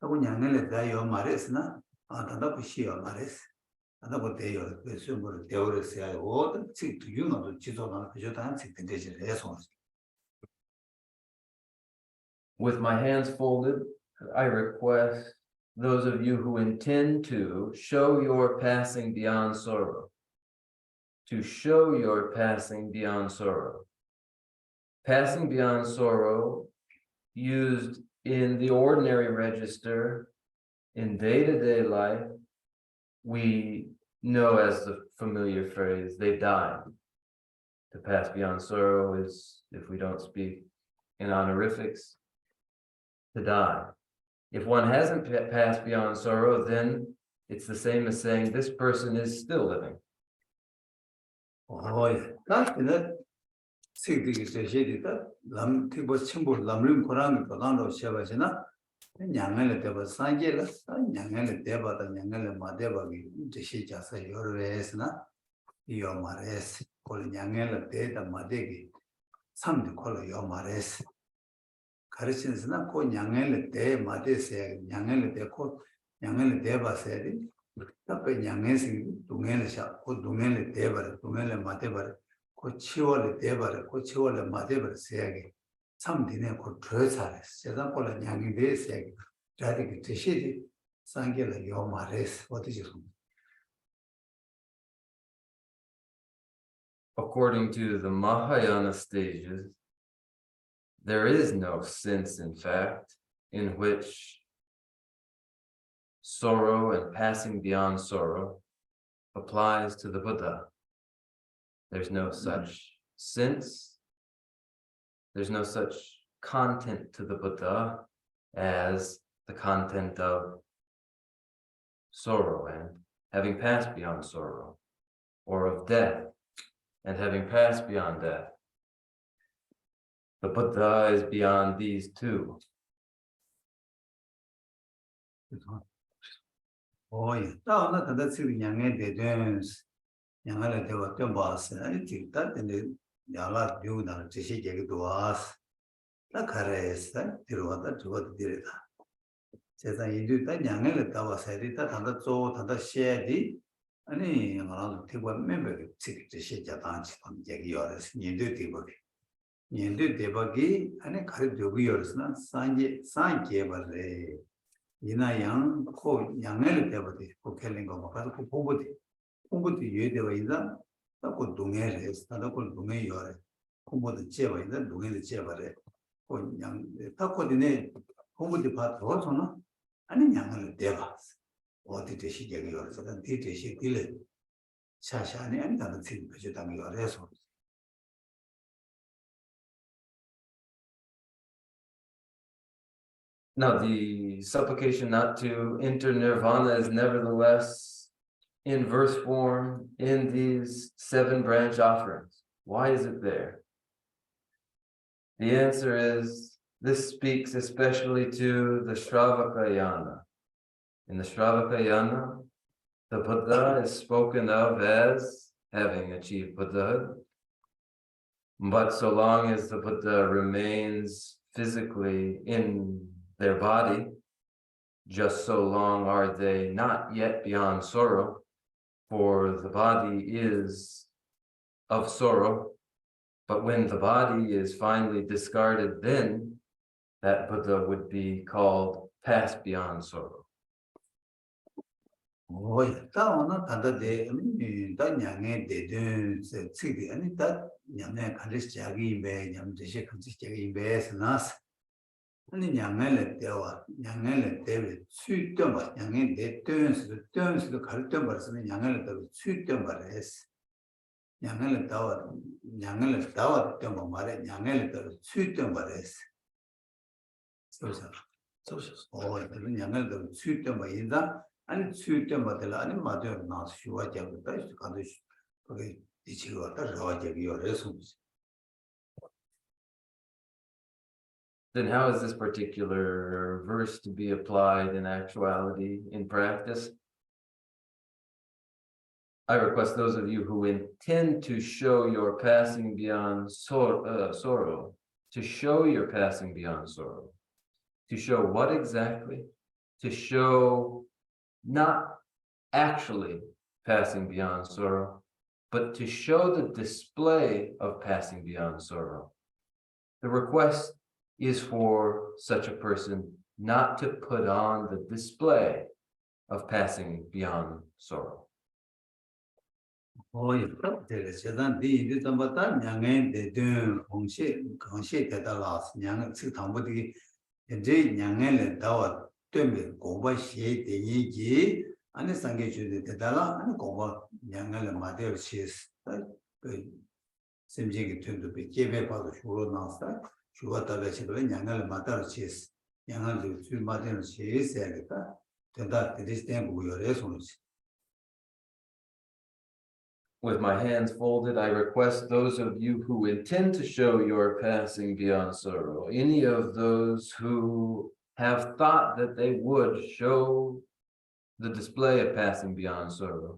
하고 양의 대요 말했으나 다다 부시어 말했어. 다다 대요 그래서 뭐 대어랬어야 오든 즉 유마도 지도는 그저다 즉 대지해서 With my hands folded, I request those of you who intend to show your passing beyond sorrow, to show your passing beyond sorrow. Passing beyond sorrow, used in the ordinary register, in day-to-day life, we know as the familiar phrase, they died. To pass beyond sorrow is, if we don't speak in honorifics, to die. If one hasn't passed beyond sorrow, then it's the same as saying this person is still living. 나한테는 세계적인 제시되다 람 티보 첨부 람림 고랑 고단로 시작하시나 양을 대바 상계를 양을 대바다 양을 마대바기 제시자서 여러에서나 이어 말에스 콜 양을 대다 마대기 삼대 콜 요 말에스 가르치는스나 코 양을 대 마대세 양을 대코 양을 대바세리 답에 양에서 동해를 샤고 동해를 대바를 동해를 마대바를 코 치월을 대바를 코 치월을 마대바를 세야게 삼디네 코 드사를 세상 콜 양이 대세야게 자리게 드시지 상계를 요 말에스 어디지 According to the Mahayana stages, there is no sense, in fact, in which sorrow and passing beyond sorrow applies to the Buddha. There's no such sense, there's no such content to the Buddha as the content of sorrow and having passed beyond sorrow, or of death and having passed beyond death. The Buddha is beyond these two. 나나 다다 지금 양에 대된 양을 대와 좀 봤어. 진짜 근데 야라 비우나 제시 얘기도 왔어. 나 가래서 들어왔다 저거 들이다. 세상 이들다 양을 대와서 이다 다다 조 다다 셰디 아니 말하는 대과 멤버가 제시 자단치 방 얘기여서 니들 대보기. 니들 대보기 아니 가르 되고여서나 산게 벌래. 이나양 코 양을 대보디 고켈린 거 봐서 그 공부도 예대와 있다. 그 동해를 나도 그 동해 요래. 공부도 제와 있다. 동해를 제와래. 그양 타코디네 공부도 봐도 저는 아니 양을 대봐. 어디 대시 얘기 요래서 그 대시 딜레 샤샤니 아니 나도 지금 그저 담이 요래서 Now, the supplication not to enter nirvana is nevertheless in verse form in these 7 branch offerings. Why is it there? The answer is this speaks especially to the Shravakayana. In the Shravakayana, the Buddha is spoken of as having achieved Buddhahood. But so long as the Buddha remains physically in their body, just so long are they not yet beyond sorrow, for the body is of sorrow. But when the body is finally discarded, then that Buddha would be called past beyond sorrow. 다오나 단다데 다 냥에 데든 츠디 아니 다 냥에 칼리스 자기 배 냠데시 칸지 자기 배스나스 아니 냥에 때와 냥에 때에 수있던 거 냥에 데든스도 갈던 버스는 냥에 때에 수있던 말에스 냥에 다와 때뭐 말에 냥에 때에 수있던 말에스 소서 그런 냥에 때에 수있던 거 인다 아니 수익된 것들 아니 맞아요. 나 수화자고 다 있어. 가도 거기 이치가 다 저와자기요. 그래서 Then how is this particular verse to be applied in actuality, in practice? I request those of you who intend to show your passing beyond sorrow, to show your passing beyond sorrow. To show what exactly? To show not actually passing beyond sorrow, but to show the display of passing beyond sorrow. The request is for such a person not to put on the display of passing beyond sorrow. 제단 뒤에 좀 봤다. 냥에 대든 공시 대달라스 냥 측당부디 이제 냥에 다와 때문에 고바시에 대이지 아니 상계 주대 대달라 아니 고바 냥에 마데르 시스 그 심지기 튼도 비게베 봐도 주로 나왔다. 주가다가 지금 냥에 마다르 시스 냥에 주 마데르 시스 해야겠다. 된다 디스텐 고요래 손지 With my hands folded, I request those of you who intend to show your passing beyond sorrow, any of those who have thought that they would show the display of passing beyond sorrow.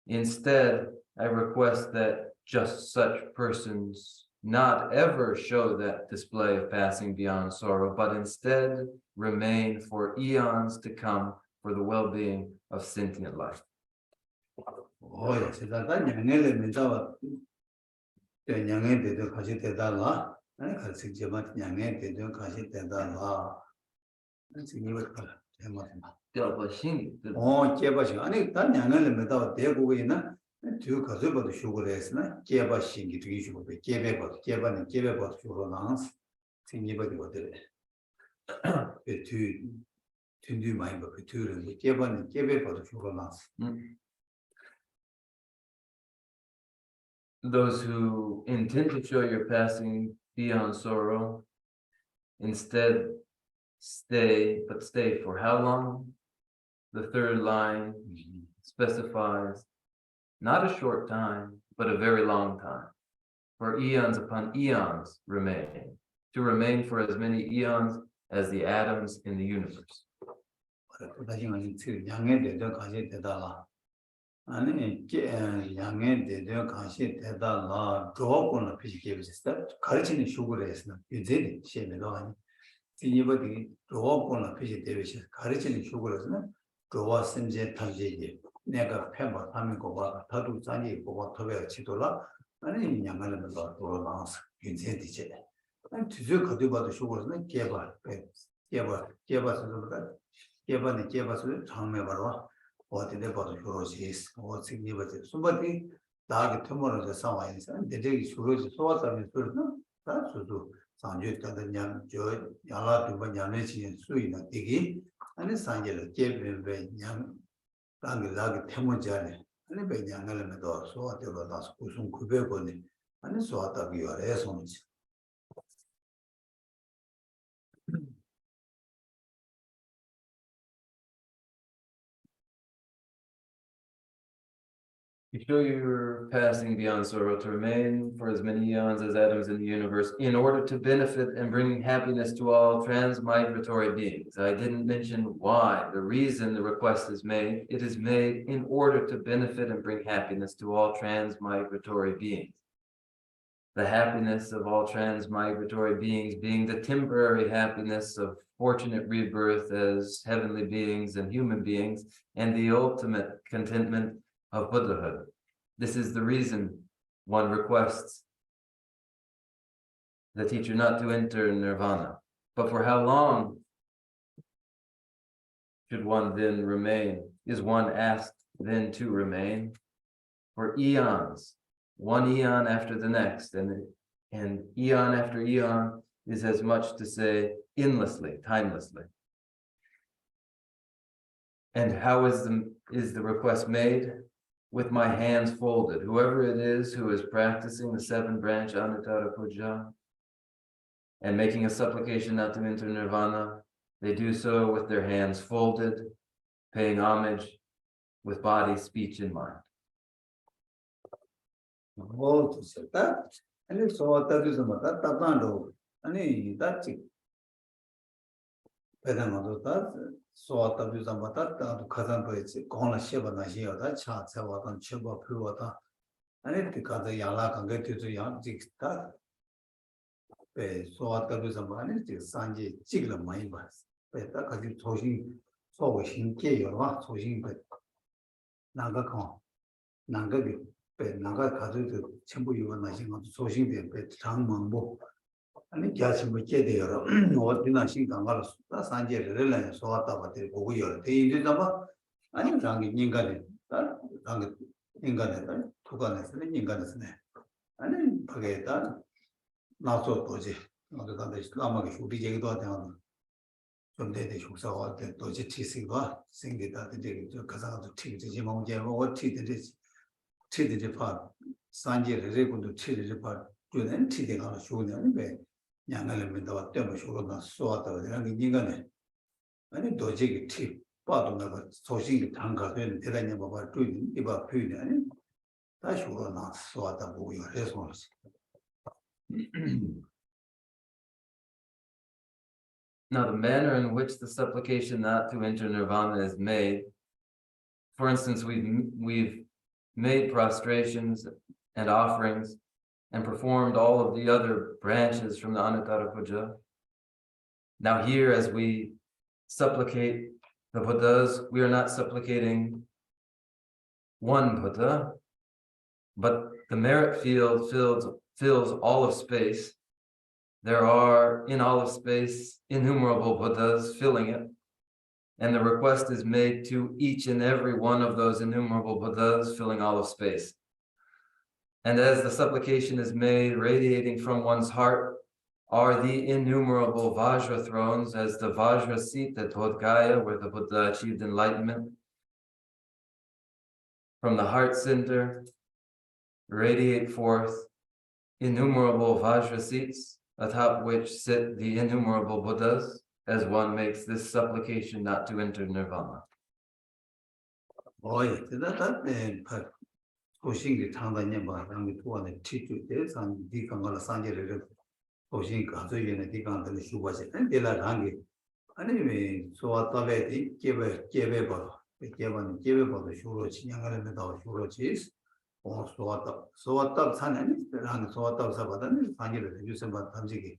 Instead, I request that just such persons not ever show that display of passing beyond sorrow, but instead remain for eons to come for the well-being of sentient life. 세다가 냥에를 민다와 냥에 대도 같이 대달라 아니 같이 제만 냥에 대도 같이 대달라 지금 이거 해마다 제바신 아니 단 냥에를 민다와 대국에 있나 두 가지보다 쇼고를 했으나 제바신기 되게 쇼고 제베버 제바는 제베버 쇼로 나스 생기버디 어때 그 튼두 많이 그 둘은 제바는 제베버 쇼로 나스 Those who intend to show your passing beyond sorrow, instead stay for how long? The third line specifies not a short time, but a very long time. For eons upon eons remain, to remain for as many eons as the atoms in the universe. 아니 양에 대대 가시 대달라 조건을 비시게비스다 가르치는 쇼구를 했으나 이제 시에도 아니 이번에 조건을 비시되듯이 가르치는 쇼구를 했으나 조와 심제 탐지기 내가 펴봐 하는 거가 다도 자기 보고 더베 지도라 아니 양을 더 돌아서 이제 되지 아니 뒤에 가도 봐도 쇼구는 개발서 장매 봐라 어디에 봐도 효로시스 어떻게 숨바디 다게 터머는 상황에서 대대기 수로지 소화하면 그러나 다수도 상주했다는 저 야라도 뭐냐면지 수이나 되기 아니 상계를 개변배 양 당을 나게 태문자네 아니 배냥을면도 소화되고 나서 무슨 900원이 아니 소화하기 위해서 You show your passing beyond sorrow to remain for as many eons as atoms in the universe in order to benefit and bring happiness to all transmigratory beings. I didn't mention why, the reason the request is made. It is made in order to benefit and bring happiness to all transmigratory beings. The happiness of all transmigratory beings being the temporary happiness of fortunate rebirth as heavenly beings and human beings, and the ultimate contentment of Buddhahood. This is the reason one requests the teacher not to enter nirvana, But for how long should one then remain? Is one asked then to remain? For eons, one eon after the next, and eon after eon is as much to say endlessly, timelessly. And how is the request made? With my hands folded. Whoever it is who is practicing the 7-branch Anuttara Puja and making a supplication not to enter nirvana, they do so with their hands folded, paying homage with body, speech, and mind. Oh, so that, and it's so that is about that, and that's it. that, so that is about that, Kazan Bridge, Kona Shiva Nashia, that chat, Savatan, Chiba, Puata, and it because the Yala can get to young Jig that. So that is about it, Sanji, Chigla Maibas, but that can be talking so we can get your what, so she but Nagakon, Nagagi, but Naga Kazu, Chenmo, you and I think of sourcing the bed, Tang Mambo. And just we get there, what did I think about Sanjay Reliance, so what they go here, they did about any rang in Yingan, that rang Yingan, Tuganes, and Yinganes. And then forget that, not so dodgy, not the Islam should be jagged down. Some day they should saw the dodgy teasing, sing it that the Kazan to teach the Jimon Jam, what treated the part, Sanjay Regun to treat the part, to then teaching on a shoe anyway. 양날입니다. 때문에 쇼로나 쏘았다. 이런 게 인간에 아니 도저히 티 빠도나가 소식이 단가된 대단히 뭐가 뚜이 이봐 표현이 아니 다 쇼로나 쏘았다 보고요. 그래서 Now, the manner in which the supplication not to enter nirvana is made, for instance, we've made prostrations and offerings and performed all of the other branches from the Anuttara Puja. Now here, as we supplicate the Buddhas, we are not supplicating one Buddha, but the merit field fills all of space. There are, in all of space, innumerable Buddhas filling it. And the request is made to each and every one of those innumerable Buddhas filling all of space. And as the supplication is made, radiating from one's heart are the innumerable Vajra thrones, as the Vajra seat at Bodh Gaya, where the Buddha achieved enlightenment. From the heart center, radiate forth innumerable Vajra seats, atop which sit the innumerable Buddhas, as one makes this supplication not to enter nirvana. Oh, yeah, that 소신이 상당히 많은 도안에 티주대 산 디강을 산제를 소신 가져에는 디강들 수고하지 내가 한게 아니면 소아답에 개베 봐 개베 주로 진행하는 데 주로지 소아답 산에 랑 소아답 사바다는 산제를 유선 받 담지기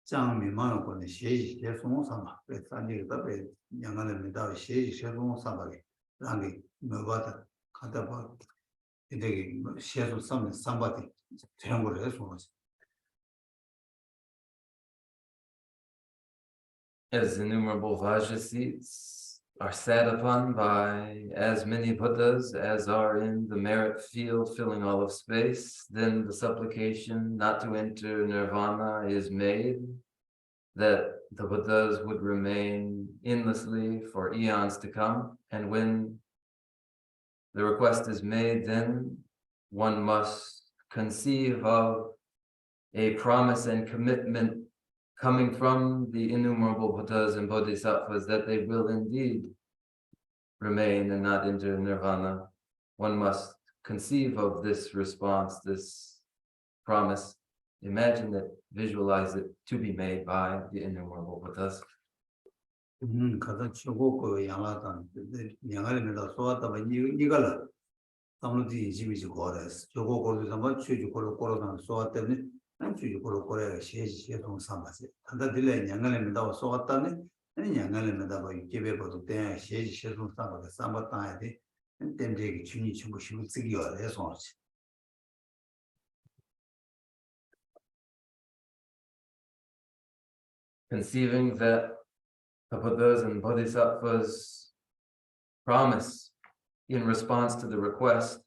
장 미만한 거는 시지 계속 삼아 산제를 답에 양하는 데 시지 계속 삼아게 랑이 뭐가 가다 봐 되게 시에서 somebody 되는 걸 해서 As innumerable Vajra seats are sat upon by as many Buddhas as are in the merit field filling all of space, then the supplication not to enter nirvana is made, that the Buddhas would remain endlessly for eons to come. And when the request is made, then one must conceive of a promise and commitment coming from the innumerable Buddhas and Bodhisattvas that they will indeed remain and not enter nirvana. One must conceive of this response, this promise, imagine it, visualize it to be made by the innumerable Buddhas. 가서 치고 그 양아단 양아리면서 소화다 봐 이걸 아무리 집이지 거래서 저거 거기서 뭐 취주 걸어서 소화 때문에 난 취주 걸어 시동 삼아지 한다 들래 양아리면서 소화다네 아니 양아리면서 뭐 기베 보도 때 시동 삼아서 삼았다 돼 때문에 주니 전부 힘을 쓰기 어려서 conceiving that the Buddhas and Bodhisattvas' promise in response to the request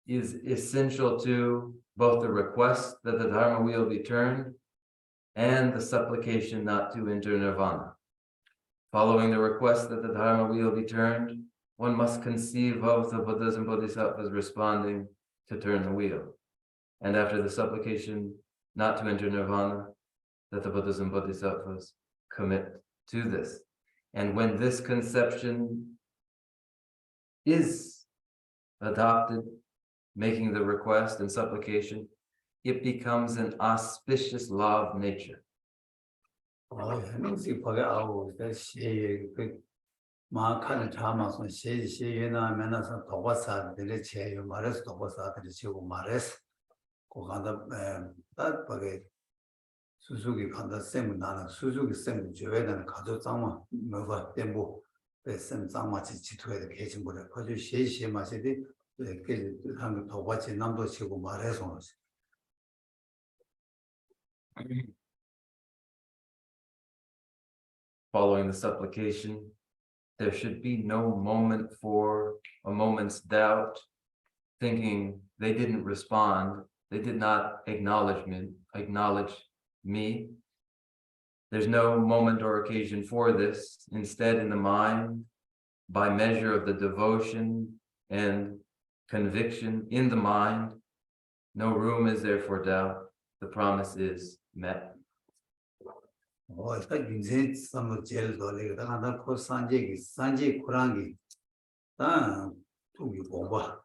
is essential to both the request that the Dharma wheel be turned and the supplication not to enter nirvana. Following the request that the Dharma wheel be turned, one must conceive of the Buddhas and Bodhisattvas responding to turn the wheel. And after the supplication not to enter nirvana, that the Buddhas and Bodhisattvas commit to this. And when this conception is adopted, making the request and supplication, it becomes an auspicious law of nature. 수수기 간다 쌤은 나는 수수기 쌤 교회는 가족 장마 뭐가 땜보 쌤 장마치 지토에 계신 분들 거주 시시 마시디 그 한국 도바치 남도 치고 말해서 Following the supplication, there should be no moment for a moment's doubt, thinking they didn't respond, they did not acknowledge me. There's no moment or occasion for this. Instead, in the mind, by measure of the devotion and conviction in the mind, no room is there for doubt. The promise is met. 딱 인생 삼을 제일 돌리가 하나 코 산지 고랑이 다 두기 보봐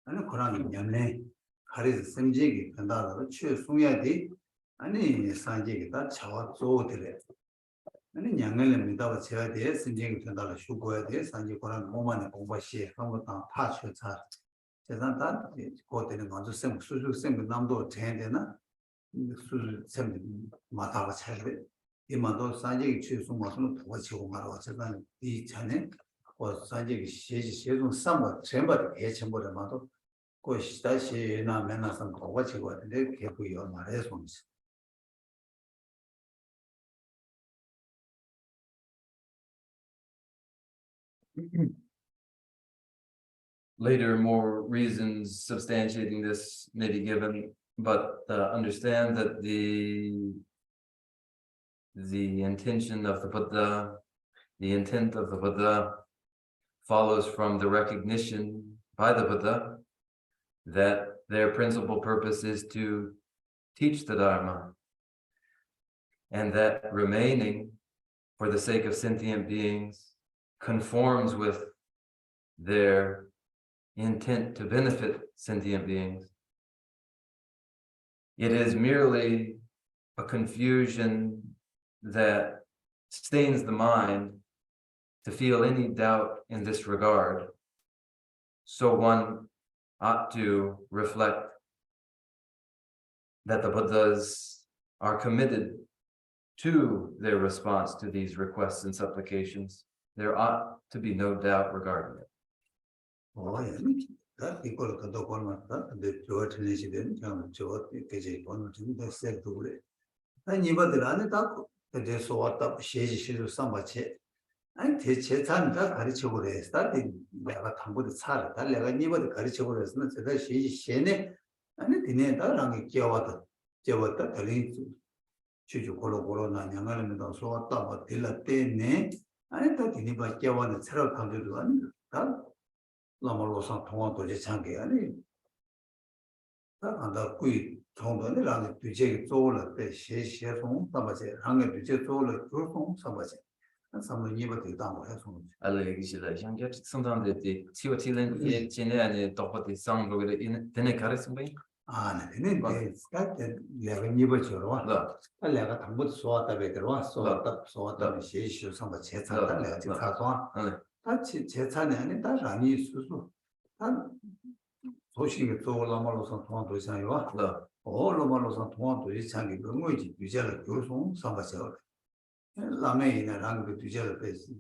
아니 고랑이 년내 가리스 sem지기 간다로 취 송야디 아니 산지기 다 차와 조들에 아니 양을을 믿다가 제가 돼 sem지기 간다로 쉬고야 돼 산지 고랑 몸만에 공부시 한번 다 파셔차 제가 다 고되는 먼저 셈 수수 셈 남도 되는데나 수수 셈 마다가 차례 이마도 산지기 취소마서는 도와치고 말하고 제가 이 전에 산지기 시종 삼번 전부 개천보다마도 그 시다시 나면서 도와치고 하는데 개부여 말해서 Later, more reasons substantiating this may be given, but understand that the intention of the Buddha, the intent of the Buddha follows from the recognition by the Buddha that their principal purpose is to teach the Dharma, and that remaining for the sake of sentient beings conforms with their intent to benefit sentient beings. It is merely a confusion that stains the mind to feel any doubt in this regard. So one ought to reflect that the Buddhas are committed to their response to these requests and supplications. There ought to be no doubt regarding it. 이걸 더 보면서 근데 저 트레이시된 저 이제 보는 중에 셀도 그래. 아니 이거들 안에 다 대해서 왔다 시시시로 삼바체 아니 대체산다 가르쳐 버렸다. 내가 당부도 차를 달래가 이거들 가르쳐 버렸으면 제가 시시시네 아니 디네다랑 끼어왔다. 끼어왔다 달리 주주 고로고로나 양가는도 소왔다 뭐 딜라 때네 아니 또 디네바 끼어왔는 차를 감도도 아니 다 라마로상 통화도 제창게 아니 다간다 꾸이 통도네랑 뒤제 쪼올을 때 시시해송 삼바제 항에 뒤제 쪼올을 쪼송 삼바제 삼는 이버도 당고 해송 알레기 시다 향게 성담데 티오티len 예진에 아니 똑같이 상로를 되네 가르스베 아네 네 스카트 내가 이버처럼 내가 당부도 소왔다 베들와 소왔다 시시해 삼바 제창다 내가 지금 가서 같이 제찬이 아니다 라니 수수 한 소식이 또라말로서 통화도 있어요. 라말로서 통화도 있창이 그거지 유재를 교송 삼바서 라메이나 랑도 유재를 배지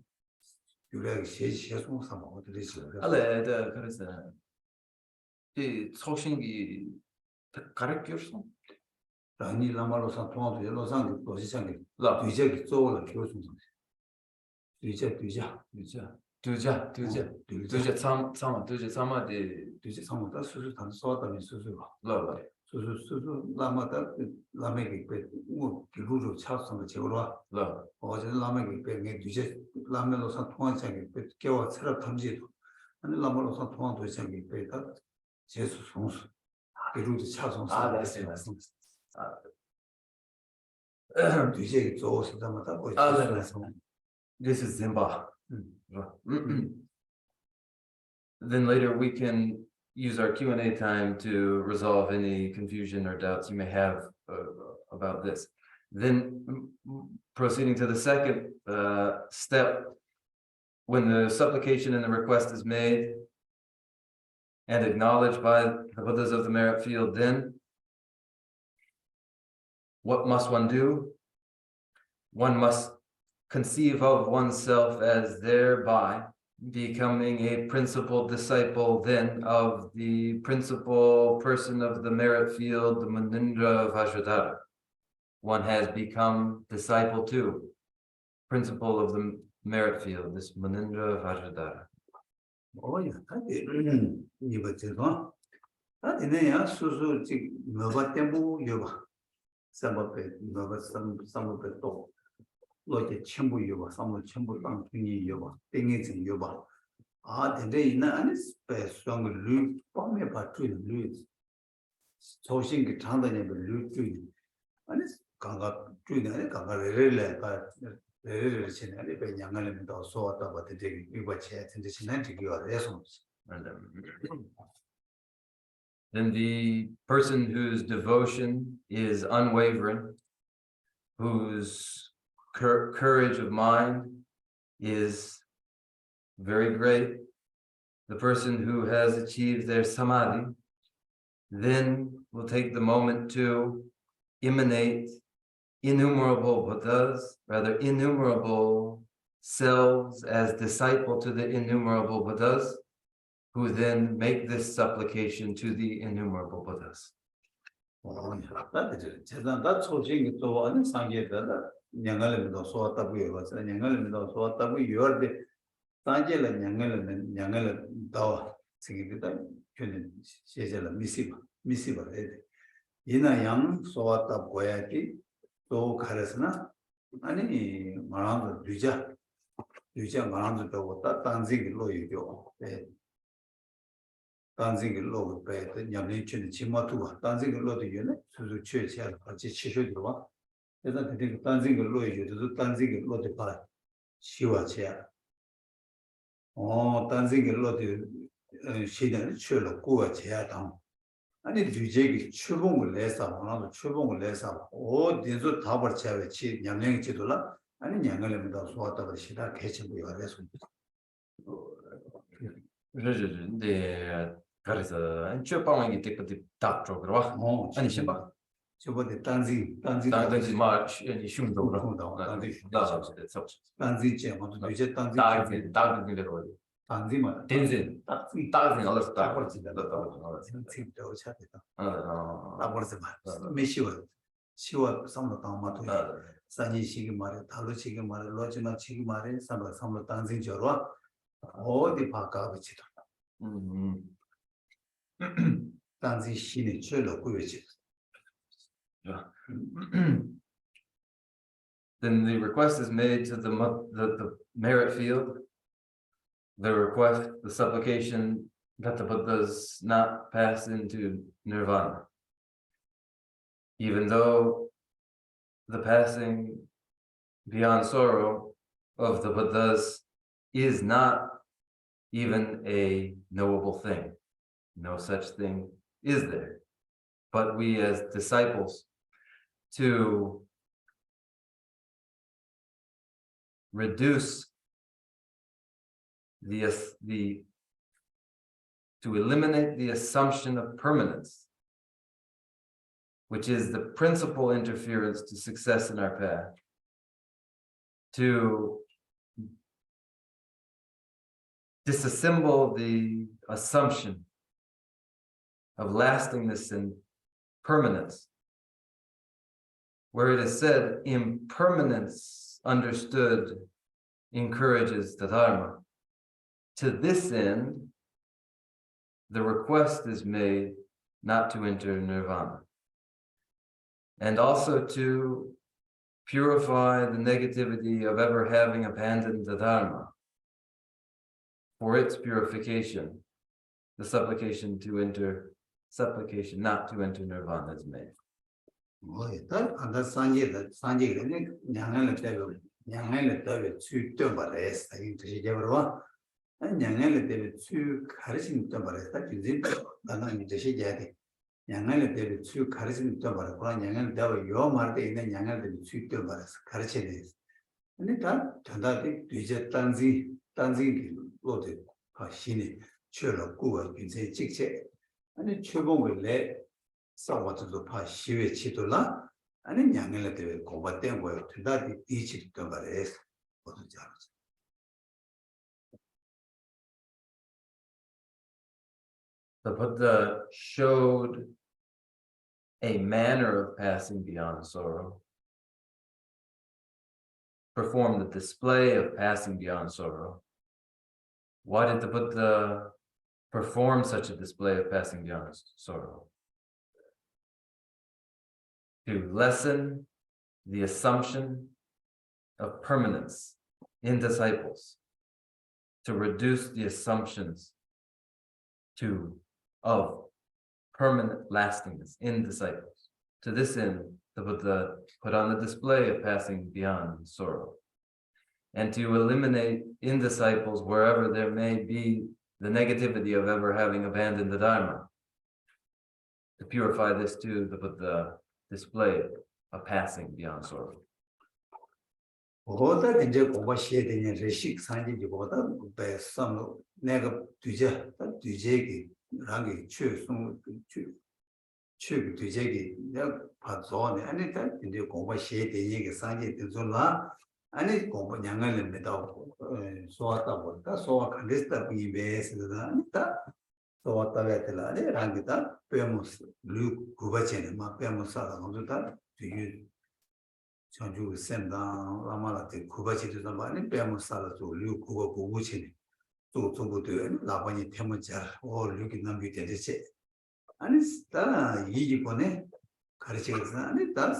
유래가 시시해서 삼바 어디서 알레다 그래서 이 소식이 가르쳐서 라니 라마로산 통화도 로상 도시장에 라. 뒤제기 쪼올라 교수 뒤제 두자. 두자 참 두자 참아디. 뒤제 상무다 수수 단 쏘다면 수수가 라. 수수 라마다 라메기 뭐 기루로 차선을 제거로 라. 어제 라메기 배에 뒤제 라멜로산 통화장에 깨와 체력 탐지도 아니 라마로산 통화 도시장에 배다 제수 송수 기루로 차선 that's it. 뒤제 쪼스다마다 뭐 This is Zimba. Mm. Then later we can use our Q&A time to resolve any confusion or doubts you may have about this. Then proceeding to the second step, when the supplication and the request is made and acknowledged by the Buddhas of the merit field, then what must one do? One must conceive of oneself as thereby becoming a principal disciple then of the principal person of the merit field, the Munindra Vajradhara. One has become disciple too, principal of the merit field, this Munindra Vajradhara. 뭐야, 다들 이거 제가 다들이야 수수 지 뭐가 때문에 여봐. 삼법에 뭐가 삼법에 또 로제 첨부 여봐. 삼법 첨부 땅 중이 여봐. 땡이지 여봐. 아, 근데 이나 아니 스페셜 루 pom에 받을 루 소신 그 장단에 루 아니 강가 주네 강가 레레레 바 레레레 지나리 배 양갈면 더 소왔다 버데 이거 제 진짜 지난 되기가 해서 Then the person whose devotion is unwavering, whose courage of mind is very great, the person who has achieved their samadhi, then will take the moment to emanate innumerable Buddhas, rather innumerable selves as disciple to the innumerable Buddhas, who then make this supplication to the innumerable Buddhas. 나도 제가 나 소신 또 아니 상계다 냥갈면도 소왔다고 해서 냥갈면도 소왔다고 요르데 상계를 냥갈 더 생기다 저는 제제를 미시바 해 이나 양 소왔다 보야지 또 가르스나 아니 말하는 뒤자 말하는 거 단지로 이거 단지로 배 냠내치는 지마투가 단지로도 이네 수수 취해야 같이 치셔도 와 그래서 되게 단지로 이제도 단지로도 봐 시와치야 단지로도 시대는 취로 고와치야 당 아니 뒤제기 추봉을 내서 하나도 추봉을 내서 어디서 답을 채워치 냠내기 지도라 아니 냥을면도 소화답을 시다 개침부가 돼서 네, 그래서 안쪽방에 있을 닥쳐 그러와. 아니 신바. 저번에 단지 말 쉬움도 그렇고. 단지 제모도 이제 단지 다른 데로. 단지만 덴진. 다른 알아서 다. 진짜 차대다. 나버스 말. 시와 삼로 담마도. 산이시기 말에 달로시기 말에 로지나치기 말에 삼로 단지 저러 어디 바꿔붙이다. 단지 신이 죄로 구해지. Then the request is made to the merit field. The request, the supplication that the Buddhas not pass into nirvana, even though the passing beyond sorrow of the Buddhas is not even a knowable thing. No such thing is there. But we as disciples, to reduce to eliminate the assumption of permanence, which is the principal interference to success in our path, to disassemble the assumption of lastingness and permanence, where it is said impermanence understood encourages the Dharma. To this end, the request is made not to enter nirvana, and also to purify the negativity of ever having abandoned the Dharma. For its purification, the supplication not to enter nirvana is made. 일단 안다 산지는 양을 때문에 수 때문에 이 뜻이 되버와 양을 때문에 수 가르침 때문에 사실은 나는 이 뜻이 돼야 양을 때문에 수 가르침 때문에 그런 양을 때문에 요 말에 있는 양을 때문에 수 때문에 가르쳐야 돼. 근데 다 전다들 뒤에 단지 로데 신이 철로 구가 굉장히 직체 아니 최봉을 내 사와도 파 시외 치도라 아니 양을 때문에 공부된 거예요. 전다들 뒤치도 말해서 모두 잘 알았어. The Buddha showed a manner of passing beyond sorrow, performed the display of passing beyond sorrow. Why did the Buddha perform such a display of passing beyond sorrow? To lessen the assumption of permanence in disciples, to reduce the assumptions of permanent lastingness in disciples. To this end, the Buddha put on the display of passing beyond sorrow, and to eliminate in disciples wherever there may be the negativity of ever having abandoned the Dharma. To purify this too, the Buddha displayed a passing beyond sorrow. 보다 이제 공부해야 되는 레식 산지보다 배선 내가 뒤제기 랑이 최송 뒤제기 내가 봐서네 아니 다 이제 공부해야 되는 게 산지 되잖아 아니 공부 양을 내다 소화다 보다 소화 간데스다 비베스다 아니다 소화다 베텔라 아니 랑이다 빼모스 루 구바체네 막 빼모스다 모두다 뒤 전주 센다 라마라테 구바치도 많이 빼면 살아서 류 구가 고고치네 또 저거도 라바니 태문자 오 류기 남기 되듯이 아니 다 이기번에 가르치면서 아니 다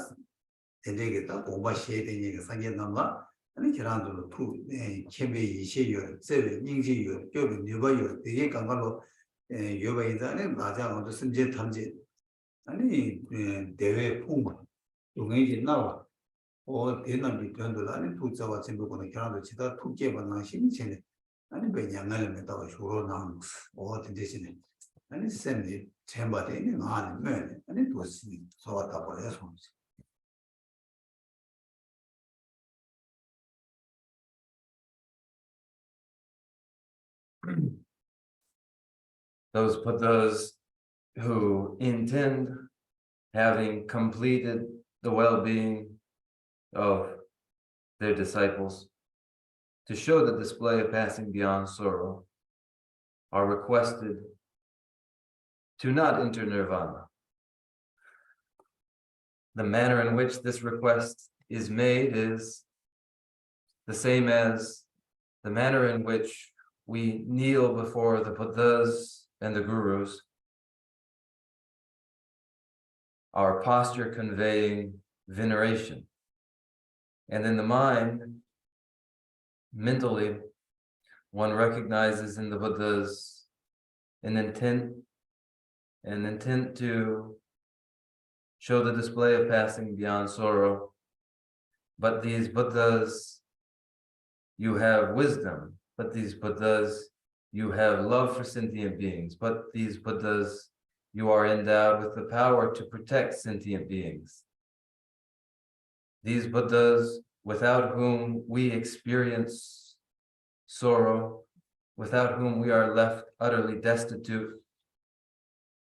되게다 공부해야 되니까 상계 남아 아니 계란도 투 쳔베 이시요 제베 닝지요 교비 뉴바요 되게 강가로 요바이다네 맞아도 심제 탐지 아니 대외 풍만 용행이 나와 대남이 변도 아니 투자와 전부고는 결혼도 지다 투계만 나신 전에 아니 왜 양을 내다가 주로 나온 대신에 아니 쌤이 쳔바데는 아니면 아니 도시 소화다 버려서 Those Buddhas who intend, having completed the well-being of their disciples, to show the display of passing beyond sorrow, are requested to not enter nirvana. The manner in which this request is made is the same as the manner in which we kneel before the Buddhas and the Gurus, our posture conveying veneration. And in the mind, mentally, one recognizes in the Buddhas an intent to show the display of passing beyond sorrow. But these Buddhas, you have wisdom. But these Buddhas, you have love for sentient beings. But these Buddhas, you are endowed with the power to protect sentient beings. These Buddhas, without whom we experience sorrow, without whom we are left utterly destitute,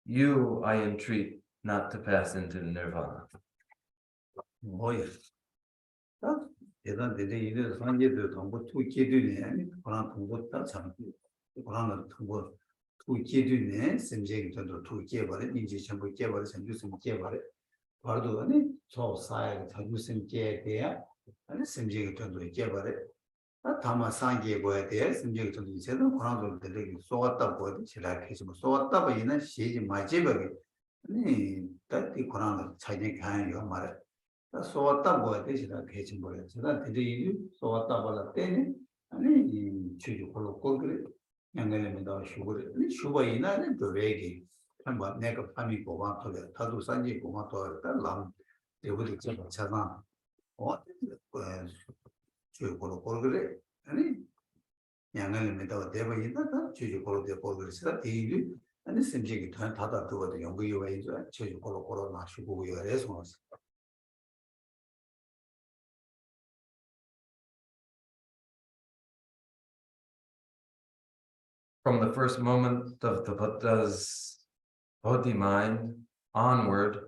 you I entreat not to pass into nirvana. 대단되게 이들 산지도 동부 투 기준에 그런 동부 다 잡고 그런 동부 투 기준에 심지에 저도 투 개발에 인지 전부 개발에 전주 심 개발에 바로도 아니 저 사회 자주심 계에 아니 심지가 전도 계버래 다만 상계 보야 돼 심지가 전도 제대로 권한도 되게 쏘았다 보여 지라 계속 쏘았다 보이는 시지 마지막에 아니 딱히 권한을 차이게 가는 거 말해 쏘았다 보야 돼 지라 계속 보여 제가 되게 쏘았다 보다 때는 아니 이 주주 걸로 그래 양갈래면도 슈거를 아니 슈바이나는 또 왜기 한번 내가 밤이 보고 그래 다도 산지 보고 또 람 대부분 좀 찾아 주요 걸로 그래 아니 양갈래면도 대부분이다 주요 걸로 그래서 대일이 아니 심지기 다다 두고도 연구이 와 있어 주요 걸로 나시고 그래서 From the first moment of the Buddha's Bodhi mind onward,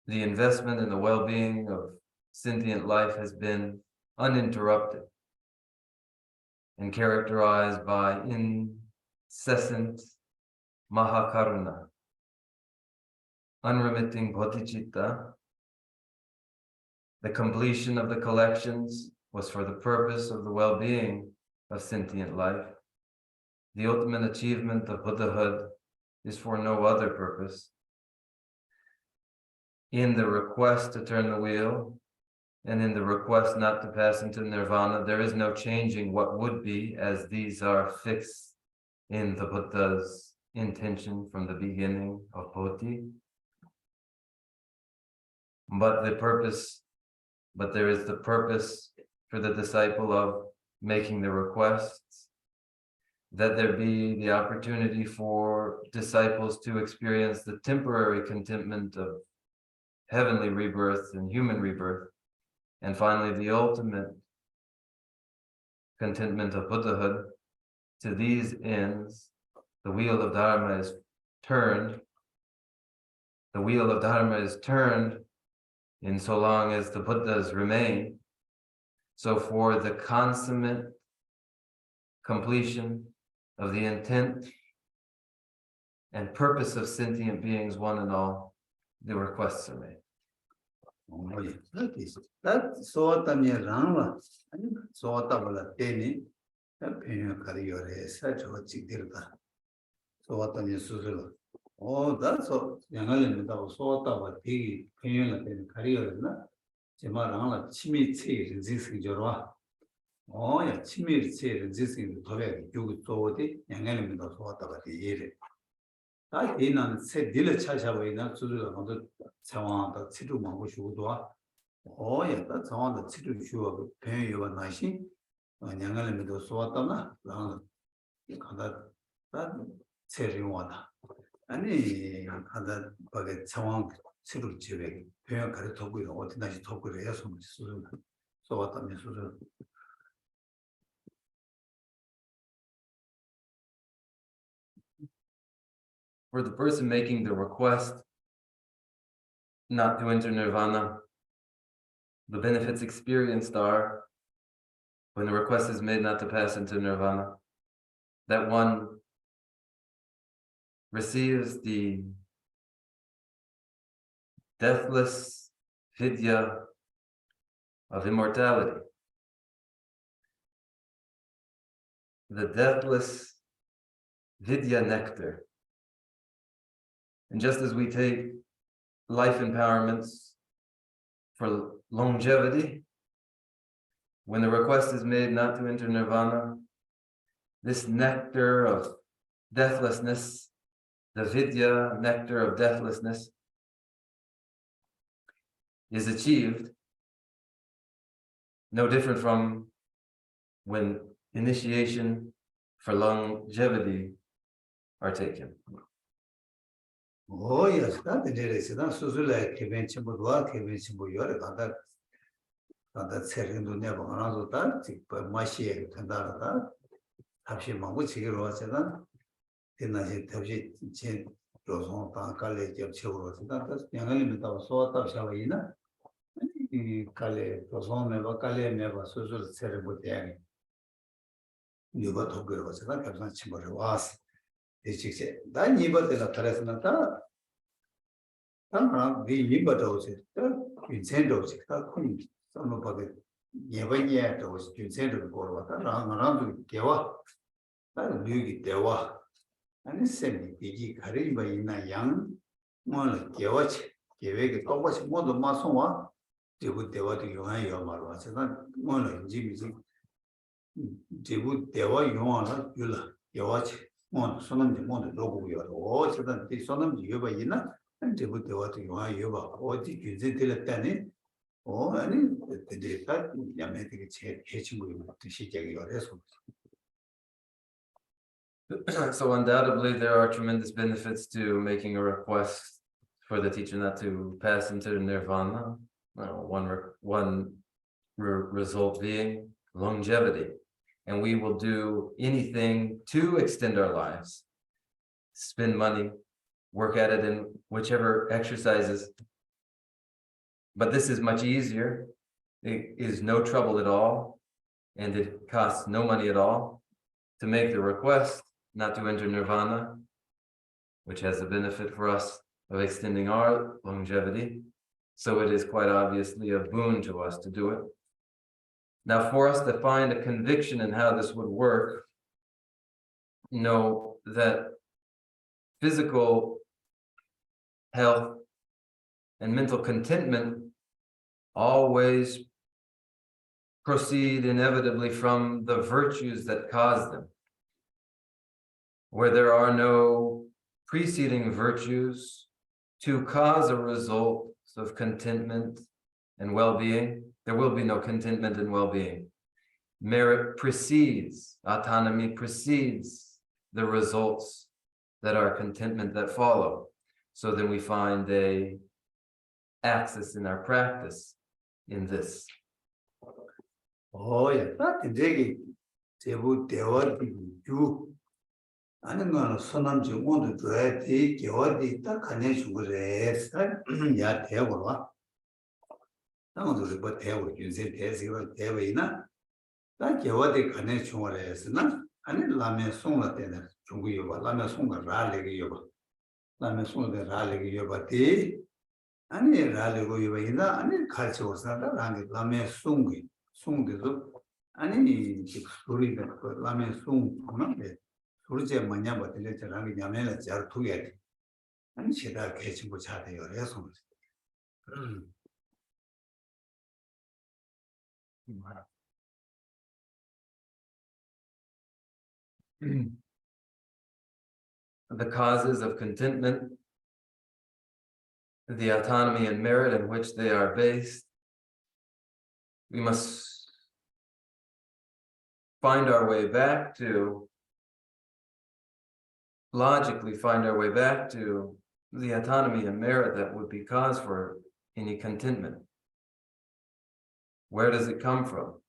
the investment in the well-being of sentient life has been uninterrupted and characterized by incessant mahakaruna, unremitting bodhicitta. The completion of the collections was for the purpose of the well-being of sentient life. The ultimate achievement of Buddhahood is for no other purpose. In the request to turn the wheel and in the request not to pass into nirvana, there is no changing what would be, as these are fixed in the Buddha's intention from the beginning of Bodhi. But there is the purpose for the disciple of making the requests, that there be the opportunity for disciples to experience the temporary contentment of heavenly rebirth and human rebirth, and finally the ultimate contentment of Buddhahood. To these ends, the wheel of Dharma is turned. The wheel of Dharma is turned in so long as the Buddhas remain. So for the consummate completion of the intent and purpose of sentient beings, one and all, the requests are made. that so tamye rangla ani so tabla teni penyo kariyore sa cho chigdirda so tamye suzulo that so 양갈래면 다 so tabla 티 penyo la teni kariyore na 제마 rangla chimi che rinzi jorwa 야 chimi che rinzi 도배 요구 소디 양갈래면 다 so tabla 예래 다 이난 세 딜을 찾아보이나 수주가 먼저 상황도 치료 먹고 싶어도 다 상황도 치료 쉬워 배우가 나시 양갈래면도 소왔다나 나는 가다 다 체리와다 아니 가다 거기 상황 치료 지회 배우 가르 도구요 어디 다시 도구를 해서 수주 소왔다면 수주 For the person making the request not to enter nirvana, the benefits experienced are, when the request is made not to pass into nirvana, that one receives the deathless vidya of immortality, the deathless vidya nectar. And just as we take life empowerments for longevity, when the request is made not to enter nirvana, this nectar of deathlessness, the vidya nectar of deathlessness, is achieved no different from when initiation for longevity are taken. yes, that is it. Suzula kebenchi budwa kebenchi buyore kada serendo never another that mashi tandara habshi mangu chigiro wasena tenaji tabji chen roson ta kale jab chegro wasena yangali meta so ta shawaina kale roson meba kale meba suzul serebo tiani yuba togiro wasena kapsan chimore was dichikse da niba de la taresna ta 당랑 네 이버도 괜찮도 다 큰 선거 받을 예번에 또 괜찮도 거로 당랑도 개와 나는 뉴기 대와 아니 셈이 이게 가리바 있나 양 뭐는 개와치 계획이 똑같이 모두 마송와 제부 대화도 용하여 말로 제가 뭐는 이제 제부 대화 용하나 줄라 개와치 뭐 손은 뭐도 로고요 어 제가 이 손은 이거 있나 제부 대화도 용하여 봐 어디 규제 들었다니 어 아니 데이터 야매 되게 제 해친구 시작이 그래서 So undoubtedly, there are tremendous benefits to making a request for the teacher not to pass into nirvana. One result being longevity, and we will do anything to extend our lives, spend money, work at it in whichever exercises. But this is much easier. It is no trouble at all, and it costs no money at all to make the request not to enter nirvana, which has the benefit for us of extending our longevity. So it is quite obviously a boon to us to do it. Now, for us to find a conviction in how this would work, know that physical health and mental contentment always proceed inevitably from the virtues that cause them. Where there are no preceding virtues to cause a result of contentment and well-being, there will be no contentment and well-being. Merit precedes, autonomy precedes the results that are contentment that follow. So then we find a axis in our practice in this. Oh, yeah, that 되게 제부 대화도 주 아는 거는 선남지 모두 줘야 돼. 개화도 딱 가네 주고래. 야 대화로 와. 나도 뭐 대화 윤세 대세가 대화이나 나 개화도 가네 주고래서나 아니 라면 송을 때는 중국이 봐. 라면 송을 라래게 봐. 라면 송을 라래게 봐대. 아니 라래고 봐이나 아니 같이 오사다 라면 송이 송대도 아니 소리가 라면 송하는데 소리제 뭐냐 버들에 저랑이 냐면은 잘 두게 아니 제가 개친구 잘해요 그래서 The causes of contentment, the autonomy and merit in which they are based, we must find our way back to, logically find our way back to the autonomy and merit that would be cause for any contentment. Where does it come from?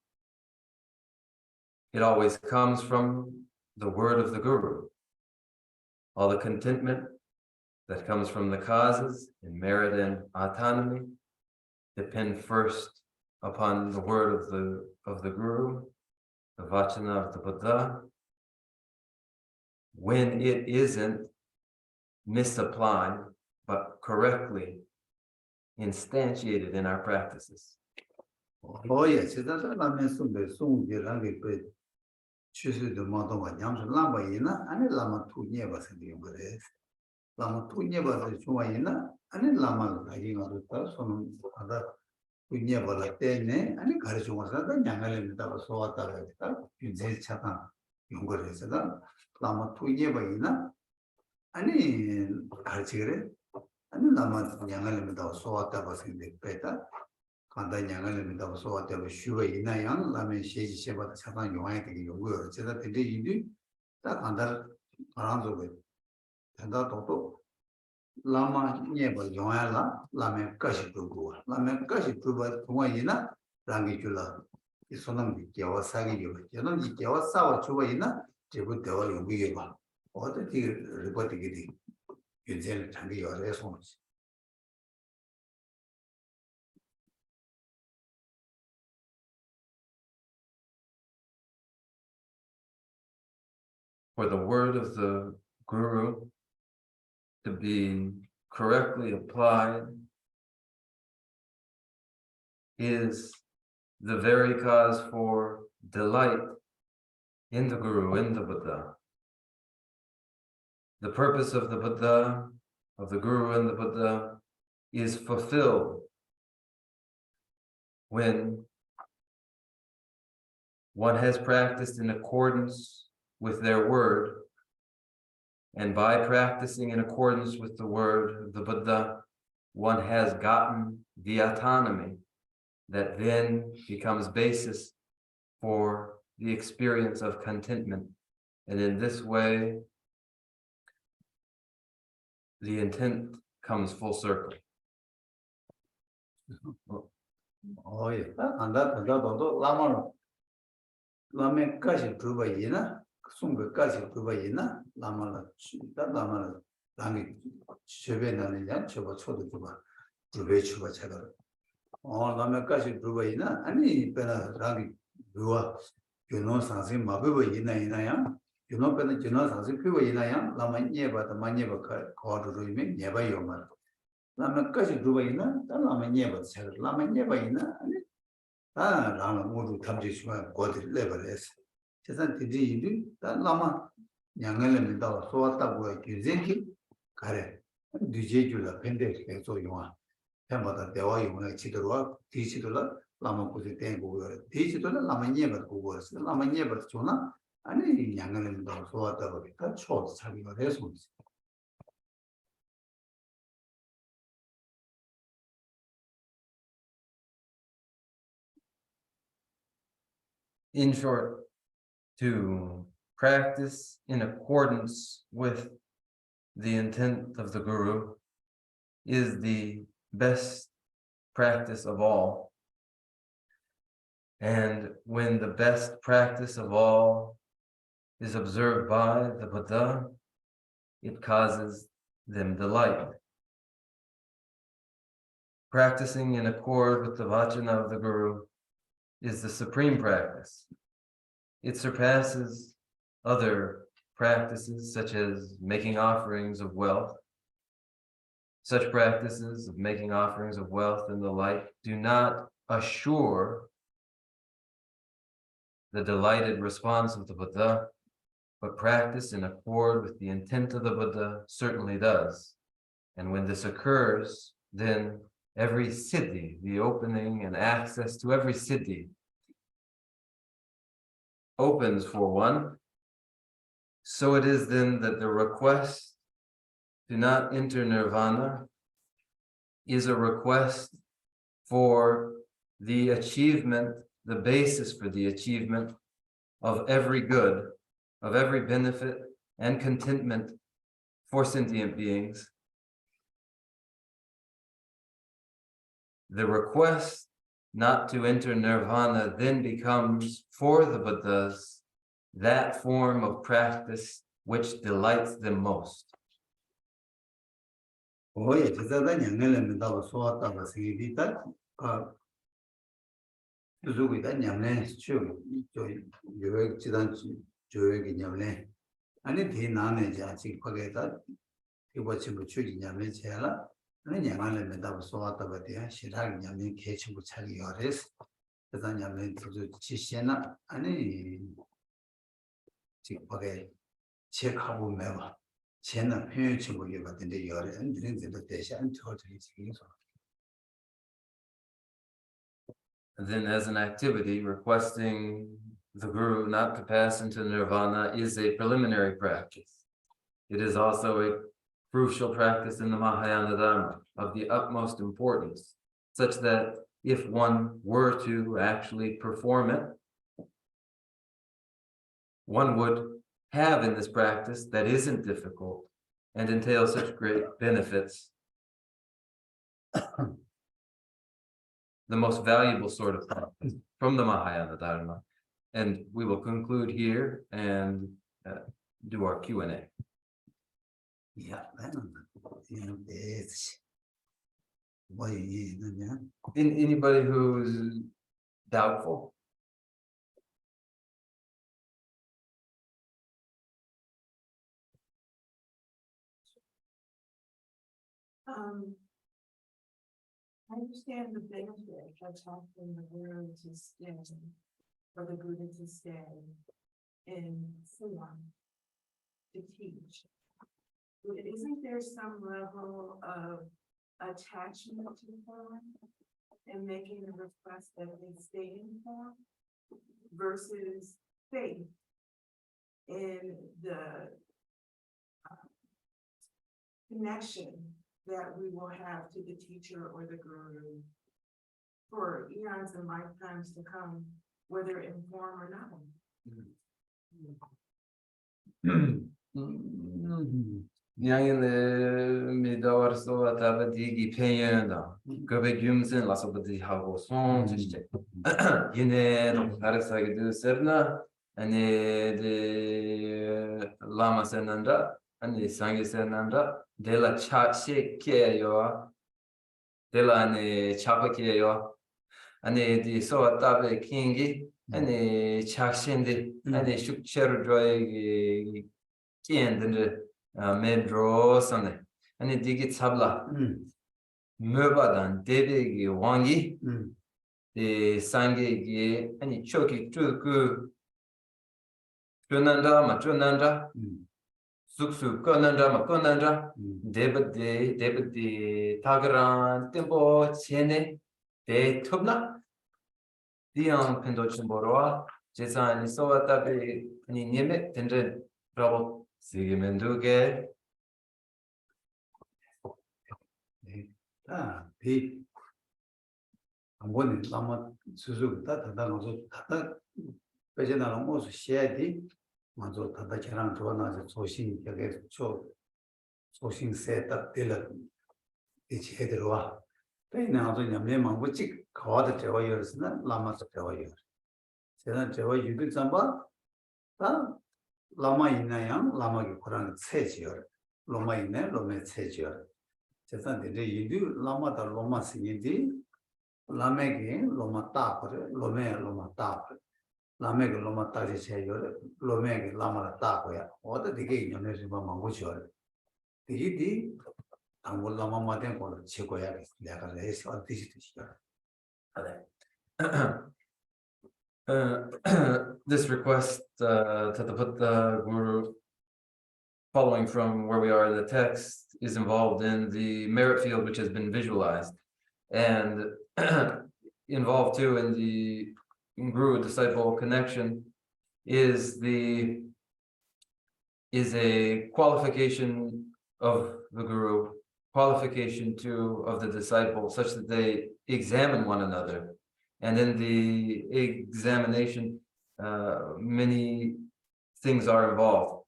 It always comes from the word of the Guru. All the contentment that comes from the causes in merit and autonomy depend first upon the word of the Guru, the Vachana of the Buddha. When it isn't misapplied, but correctly instantiated in our practices. 뭐야 제가 라면 송대 송이랑 그 취수도 뭐도 냠서 라바이나 아니 라마 투니에 봐서 그래. 라마 투니에 봐서 좋아이나 아니 라마 가기가 됐다 손은 하다 투니에 봐라 때네 아니 가르쳐 와서 냥알입니다. 소화다 그랬다. 이제 차가 연구해서가 라마 투니에 봐이나 아니 가르치래. 아니 라마 냥알입니다. 소화다 봐서 됐다. 간단 양알입니다. 소화되고 쉬고 있나요? 라면 시지 시바다 차단 용하게 되게 요구요. 제가 근데 이제 딱 간단 알아서 된다도 라마 예버 용하라 라면 까시 두고 라면 까시 두고 동아이나 랑기 줄라 이 손은 개와 사기 요. 저는 이 개와 싸워 주고 있나? 제부 대화 요구해 봐. 어떻게 리포트게 돼? 윤세를 장기 열에서 For the word of the Guru to be correctly applied, is the very cause for delight in the Guru, in the Buddha. The purpose of the Buddha, of the Guru and the Buddha, is fulfilled when one has practiced in accordance with their word, and by practicing in accordance with the word of the Buddha, one has gotten the autonomy that then becomes basis for the experience of contentment. And in this way, the intent comes full circle. 예. 안다도 라면까지 두바이나 송거까지 두바이나 라마라 당이 주변에는 양 저거 초도 두배 주바 제가 라면까지 두바이나 아니 배나 당이 누가 교노 상세 마베버 이나야 교노 배는 교노 상세 피버 이나야 라면 예바다 만예바 거르로 이면 예바요 말 라면까지 두바이나 라면 예바 제가 라면 예바이나 아니 라마 모두 탐지시면 거들 레벨에서 세상 뒤지이 다 라마 양을면 다 소왔다고 규제기 가래 뒤제줄라 펜데 계속 용아 해마다 대화 용어 지도와 뒤지도라 라마 고지 땡고 뒤지도라 라마 예버 고고스 라마 예버 좋나 아니 양을면 다 소왔다고 다 초도 차비가 돼서 In short, to practice in accordance with the intent of the Guru is the best practice of all. And when the best practice of all is observed by the Buddha, it causes them delight. Practicing in accord with the vachana of the Guru is the supreme practice. It surpasses other practices such as making offerings of wealth. Such practices of making offerings of wealth and the like do not assure the delighted response of the Buddha, but practice in accord with the intent of the Buddha certainly does. And when this occurs, then every siddhi, the opening and access to every siddhi, opens for one. So it is then that the request to not enter nirvana is a request for the achievement, the basis for the achievement of every good, of every benefit and contentment for sentient beings. The request not to enter nirvana then becomes for the Buddhas that form of practice which delights them most. 오예 제자다 양내는 다 소왔다가 생기다 누구이다 냠내 주 요획 지단 조획이 냠내 아니 대나네 자식 거기다 이거 지금 주기 냠내 제라 아니 양내는 다 소왔다가 돼 시락 냠내 개침부 차기 어레스 그다 냠내 주 지시나 아니 지금 거기 체크하고 매봐 쟤는 표현치 보기 같은데 여러 엔드린들도 대신 저들이 지금서. Then as an activity, requesting the Guru not to pass into nirvana is a preliminary practice. It is also a crucial practice in the Mahayana Dharma of the utmost importance, such that if one were to actually perform it, one would have in this practice that isn't difficult and entails such great benefits, the most valuable sort of practice from the Mahayana Dharma. And we will conclude here and do our Q&A. Yeah, it's why Anybody who's doubtful? I understand the benefit of helping the Guru to stay, for the Buddha to stay in form to teach. But isn't there some level of attachment to form and making a request that they stay in form versus faith in the connection that we will have to the teacher or the Guru for eons and lifetimes to come, whether in form or not? 미다워서 다바디기 페연다. 그베 줌슨 라서바디 하고 손지체. 얘네도 가르사게 되었으나 아니 라마 세난다 아니 상게 세난다 데라 차시케요. 데라 아니 차바케요. 아니 디 소타베 킹기 아니 차신데 아니 슈크체르 조이기 qiandenze medro sane ani digi tsabla möbadan debegi wangi de sangegi ani choki chuku chunanda suksu konanda debde tagaran tempo chene de tubna diang pendochin borwa jesani sowatabe ani nieme tendre rabo Sigimenduge. 비 한번 남아 수수부터 다다가서 다다 배제나는 모습 시야디 먼저 다다 저랑 좋아나서 소신 저게 소신 세다 될라 이제 해들어와 배나도 냠내만 붙지 가와도 되어요스나 라마서 되어요 제가 저 유득 잠바 다 라마 있나요? 라마기 고랑 세지요. 로마 있네, 로마 세지요. 제가 이제 이두 라마다 로마 생인지 라메기 로마 따버려, 로마 따버려. 라메기 로마 따지 세요. 로메기 라마라 따고야. 어디 되게 연애서 망고죠. 이디 당고 라마 마된 걸 치고야겠어. 내가 해서 어디지 되시죠. This request to put the Guru, following from where we are in the text, is involved in the merit field which has been visualized, and involved too in the Guru-disciple connection is a qualification of the Guru, qualification too of the disciple, such that they examine one another. And in the examination, many things are involved.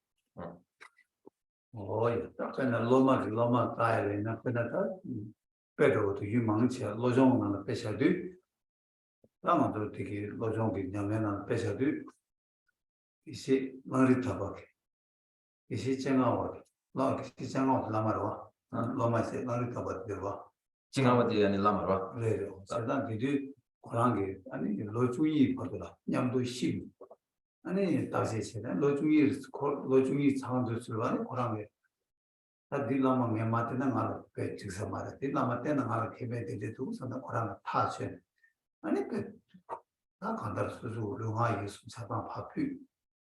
Oh, 그러나 로마 가야래나 그나다 배도도 유망치 로종만 배셔도 아마도 되게 로종이 냐면은 배셔도 이시 머리 타박에 이시 쟁아와 이시 쟁아와 라마로 로마세 머리 타박들와 징하마디 아니 라마라. 그래요. 제가 뒤뒤 고랑게 아니 로주의 받으라 냠도 심 아니 다시 제가 로주의 상황도 줄바니 고랑게 다 딜라마 메마테나 말 배치서 말아 딜라마 때는 말 개배되게 두고서는 고랑 타셔 아니 그다 간다 수수 롱아이 수사방 파피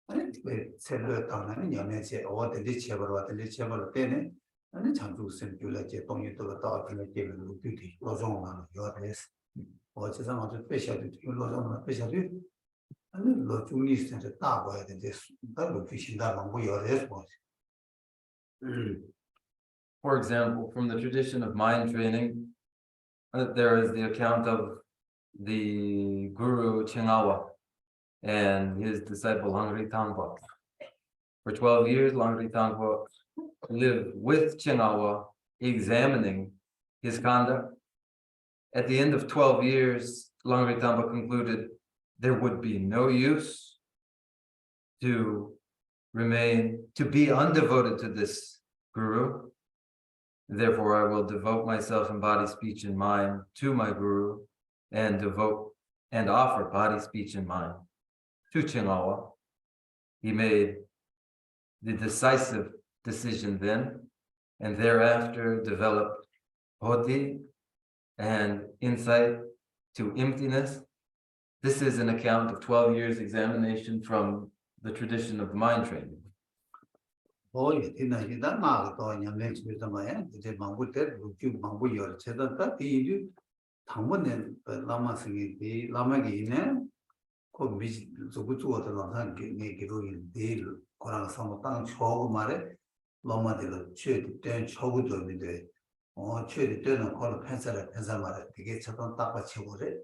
아니 왜 셀러 당나는 연애제 어디지 제벌 때네 아니 장주 선교라제 동의도가 더 그렇게 되는 루트디 로종만 요래스 어제서 아주 빼셔도 로종만 빼셔도 아니 로중이 진짜 따봐야 되는데 따로 귀신다만 뭐 요래스 뭐 For example, from the tradition of mind training, there is the account of the Guru Chenmo and his disciple Langri Tangpa. For 12 years, Langri Tangpa lived with Chenmo, examining his conduct. At the end of 12 years, Langri Tangpa concluded there would be no use to be undevoted to this Guru. Therefore, I will devote myself in body, speech, and mind to my Guru, and offer body, speech, and mind to Chenmo. He made the decisive decision then, and thereafter developed hoti, and insight to emptiness. This is an account of 12 years examination from the tradition of mind training. Oye, tiene que dar más todo en el hecho de también, de mango ter, que mango yor, cheda ta ti 당번에 라마 생이 라마기네 그 미지 저거 저거들 게 기록이 내일 거랑 상호 땅 저거 말에 라마들 최대 저거들인데 최대 때는 거를 펜사 말에 되게 저건 딱 받치고래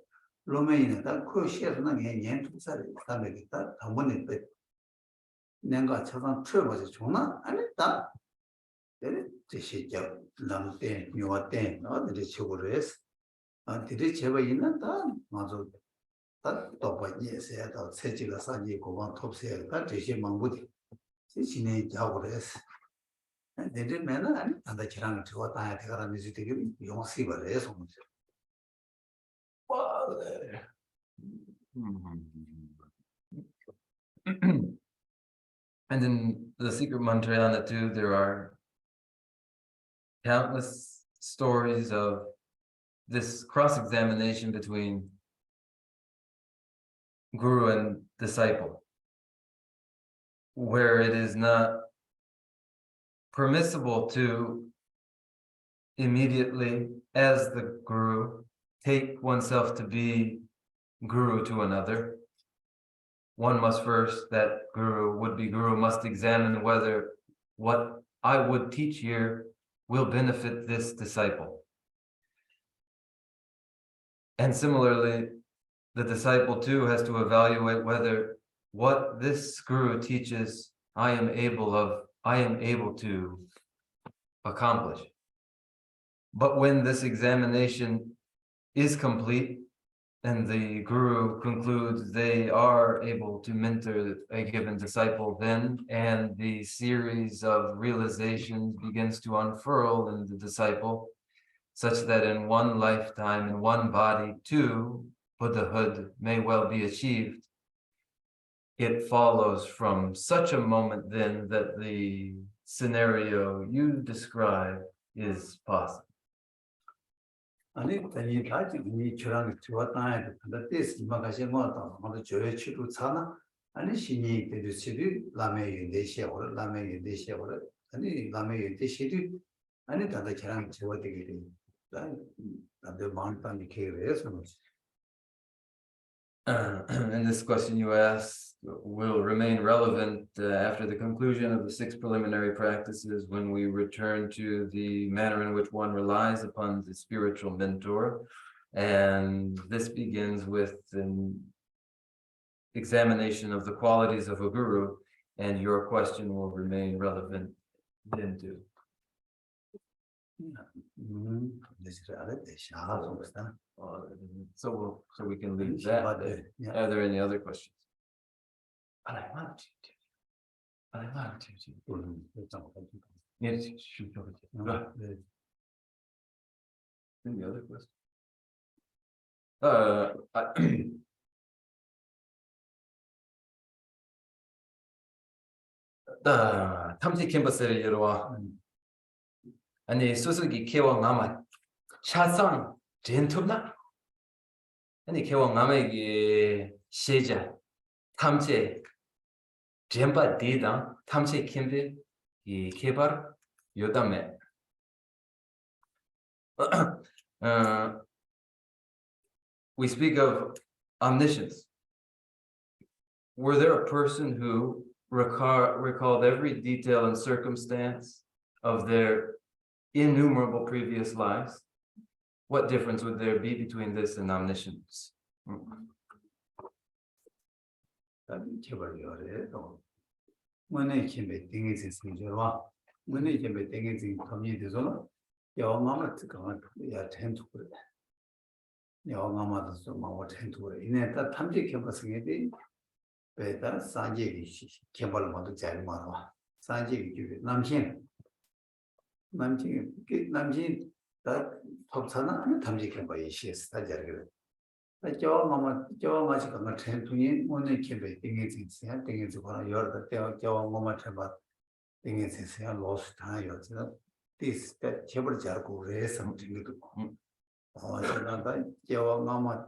로메인에 딱그 시에서는 년 투자를 그다음에 있다 당번에 내가 저건 틀어봐서 좋나 아니다 내가 제시죠 남때 요때 어디에 치고를 했어 들이 제가 있는 다 맞아 다 또바니에서 다 세지가 산지 고방 톱세가 다 제시 망고디 지진에 자고 그랬어 내가 맨날 아니 단다 지랑 저거 다 해가라 미지 되게 용시 버려서 And in the secret mantrayana too, there are countless stories of this cross-examination between guru and disciple, where it is not permissible to immediately, as the guru, take oneself to be guru to another. One must first, that guru, would-be guru, must examine whether what I would teach here will benefit this disciple. And similarly, the disciple too has to evaluate whether what this guru teaches I am able to accomplish. But when this examination is complete and the guru concludes they are able to mentor a given disciple then, and the series of realizations begins to unfurl in the disciple, such that in one lifetime, in one body too, Buddhahood may well be achieved, it follows from such a moment then that the scenario you describe is possible. 아니 아니 가지 이 저랑 좋았다 근데 뜻이 막아서 뭐다 모두 저의 치료 차나 아니 신이 되듯이 치료 라메 유대시에 오래 라메 유대시에 오래 아니 라메 유대시도 아니 다들 저랑 좋아되게 돼 다들 마음이 개래서 And this question you asked will remain relevant after the conclusion of the 6 preliminary practices, when we return to the manner in which one relies upon the spiritual mentor. And this begins with an examination of the qualities of a guru, and your question will remain relevant then too. So we can leave that. Are there any other questions? Any other questions? 탐지 캠퍼스를 이루어 아니 수수기 개왕 아마 차상 젠투나 아니 개왕 아마에게 시자 탐지 젠바 디다 탐지 캠비 이 개발 요담에 we speak of omniscience. Were there a person who recalled every detail and circumstance of their innumerable previous lives? What difference would there be between this and omniscience? 베다 산제기 개발 모두 잘 말아 산제기 남신 다 법사나 탐지 개발 이시스 다 잘게 저 마치 그거 텐투니 오늘 개발 띵에 진짜 띵에 저거 열다 저 마마 해봐 띵에 진짜 로스 다 요지 this that 제벌 자고 그래서 생기도 음. 지난다 제와 마마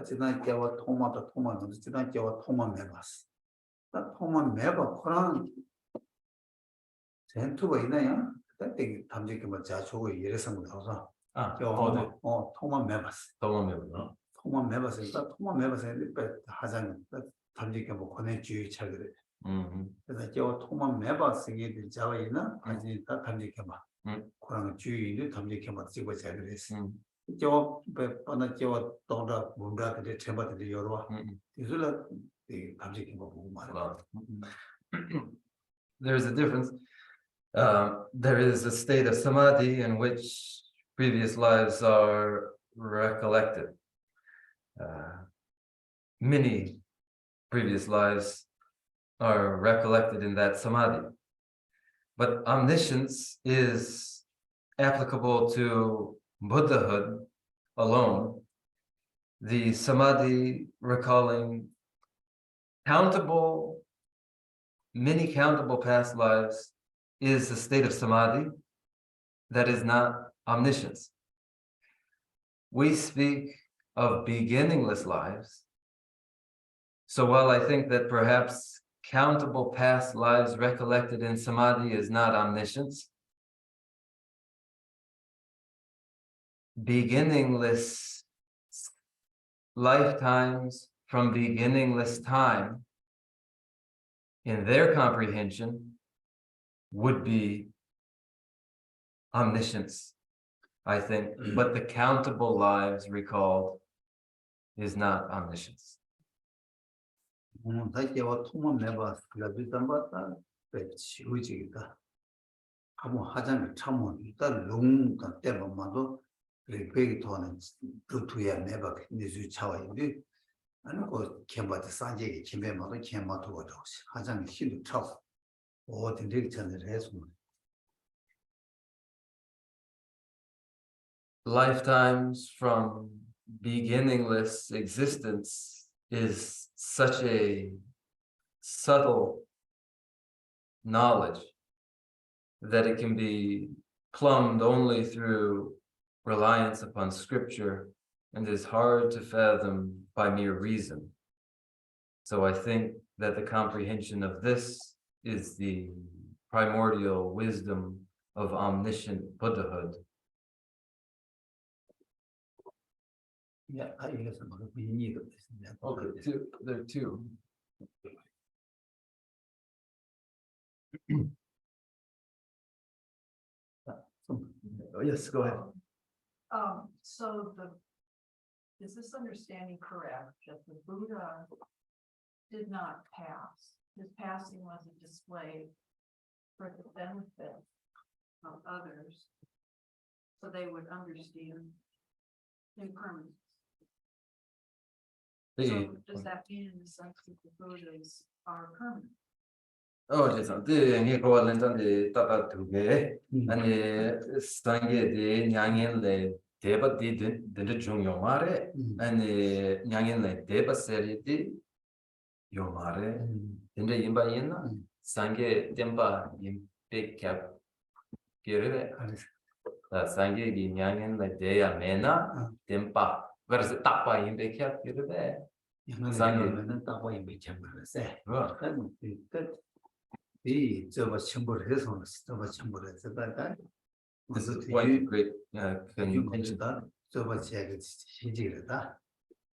지난 제와 토마도 지난 제와 토마 매봤어 나 토마 매봐 그런 전투가 있나요? 그때 담직이 뭐 자초고 이래서 나와서 토마 매봤어 도마매구나. 토마 매봤으니까 토마 매봤으니까 하자는 담직이 뭐 권해주의 차거든 그래서 저 토마 매봤으니 자와이나 아니 다 담직이 봐 그런 주의를 담직이 봐 찍어 잘 그랬어 저 뻔한 저 동다 문다들 제바들 여러 이슬라 담직이 보고 말아 There's a difference. There is a state of samadhi in which previous lives are recollected. Many previous lives are recollected in that samadhi. But omniscience is applicable to Buddhahood alone. The samadhi recalling many countable past lives is a state of samadhi that is not omniscience. We speak of beginningless lives. So while I think that perhaps countable past lives recollected in samadhi is not omniscience, beginningless lifetimes from beginningless time in their comprehension would be omniscience, I think, but the countable lives recalled is not omniscience. 다시와 토마 매봐 그래도 담봤다 배치우지다 아무 하자면 참고 일단 롱다 때만도 그게 돈은 두두야 매봐 니주 차와인데 아니고 캠바드 산지기 김배마도 캠마도 하자면 힘도 차고 어디 렉처를 해서 Lifetimes from beginningless existence is such a subtle knowledge that it can be plumbed only through reliance upon scripture and is hard to fathom by mere reason. So I think that the comprehension of this is the primordial wisdom of omniscient Buddhahood. Yeah, I guess I'm going to be neither. Okay, there are two. Oh, yes, go ahead. So is this understanding correct, that the Buddha did not pass? His passing was a display for the benefit of others, so they would understand impermanence. So does that mean in the sense that the Buddhas are permanent? 죄송합니다. 네, 그거 완전히 따라 두게 아니 상계의 양행의 대바디 된 중요 말에 아니 양행의 대바세리디 요 말에 근데 임바이나 상계 템바 임백캡 기르베 상계의 양행의 대야 메나 템바 그래서 딱바 임백캡 기르베 상계는 딱바 임백캡 그래서 이 저거 첨부를 해서 저거 첨부를 해서 This is quite great convention. 저거 제가 시지르다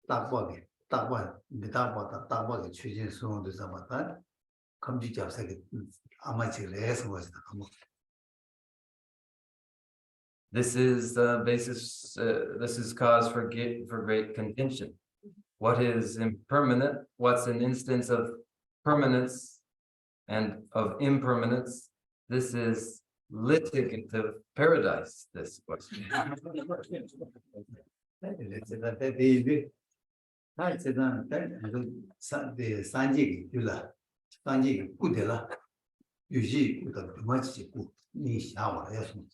딱바게 딱바게 추진 수용도 잡았다 감지 잡사게 아마지를 해서 거기다 This is the basis. This is cause for great contention. What is impermanent? What's an instance of permanence and of impermanence? This is litigative paradise. This question. 산지기 줄라 산지기 꾸데라 유지 꾸다 그만치 꾸 이샤와 예수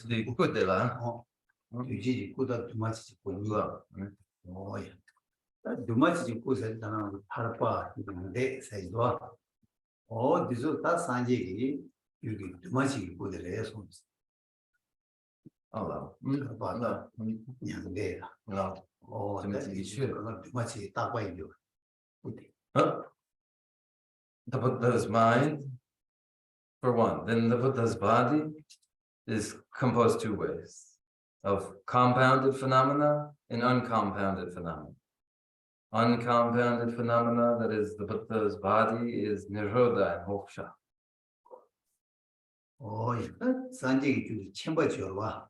The Kudela. 유지 꾸다 그만치 꾸 이와 오야 두마치 꾸서 나는 파르파 이데 사이도아 디조 다 산지기 여기 두마치 고들에 손 Allah. 봐봐 양대라 No. 두마치 딱 봐요 Huh? The Buddha's mind, for one. Then the Buddha's body is composed two ways, of compounded phenomena and uncompounded phenomena. Uncompounded phenomena, that is the Buddha's body, is nirodha and moksha. 산지기 첨부 줘봐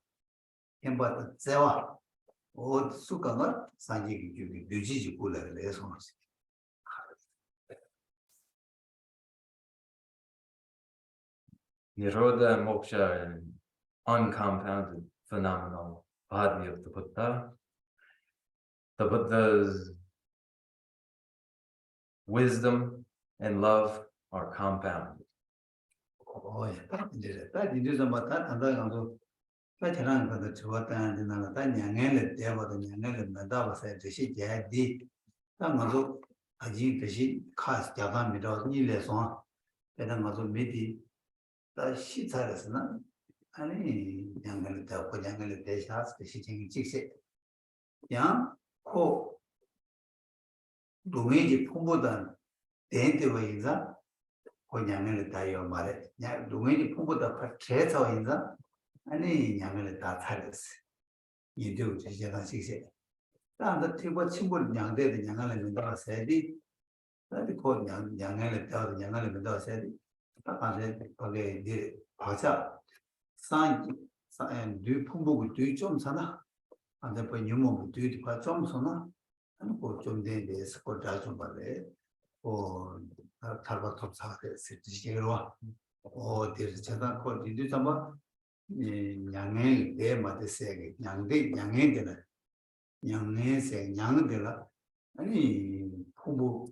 첨부 재와 수강을 산지기 뮤지지 굴레를 해서 Nirodha and moksha are an uncompounded phenomenal body of the Buddha. The Buddha's wisdom and love are compounded. 이제 딱 이제 좀 봤다 한다가도 패트랑 거도 좋았다는 데나 다 냥엘을 대봐도 냥엘을 만다봐서 대시 제디 당가도 아직 대시 카스 자감이라 일에서 내가 가서 미디 다 시차에서는 아니 냥엘을 대고 냥엘을 대샤스 대시 생기 직세 양코 동의지 풍보다 대인대와 인자 냥엘을 다요 말에 냥 동의지 풍보다 파트에서 인자 아니 냥을 다 살았어. 이도 제가 시세. 다음에 티버 친구 냥대도 냥을 만들어서야지. 나도 그 냥을 따도 냥을 만들어서야지. 아까에 거기 이제 과자 산 풍부고 뒤좀 사나. 안돼 뭐 유모 뒤도 과좀 사나. 아니 그좀 되는데 스콜 좀 말해. 탈바 톱 사게 시제로 어디서 제가 그 뒤도 좀 양행 내 맞으세요. 양행 되는 양행세 양되라 아니 풍부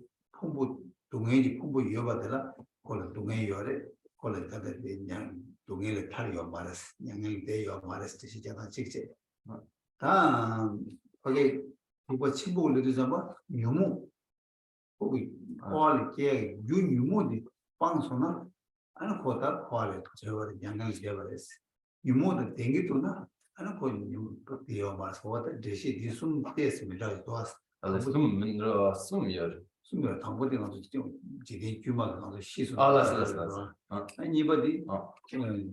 동행이 풍부 이어받으라 걸 동행 요래 걸 다들 양 동행을 탈려 말았어. 양행 대여 말았을 때 시작한 직제. 다 거기 이거 친구를 내주자마 유무 거기 퀄리티에 유무디 방송은 아니 거다 퀄리티 저거 양행 되어버렸어. 유모도 땡기도나 하는 거 되어 봐서 대시 디숨 테스트를 도와서 숨으로 숨이요. 숨을 당고된 것도 지금 규모가 가서 시수 아니 이번에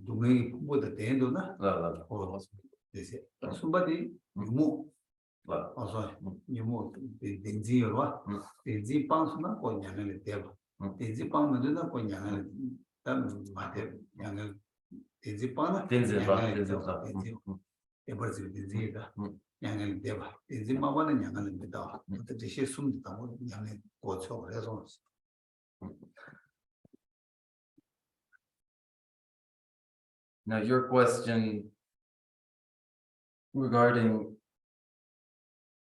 동행이 풍부다 된도나 대세 숨바디 유모 어서 유모 벤지요와 벤지 빵수나 거냐를 대봐 벤지 빵면은 거냐를 단 맞대 양을 벤지빵은 에버지 벤지가 양을 대봐 벤지마와는 양을 믿어 어떻게 실수도 하고 양을 고쳐 그래서 Now your question regarding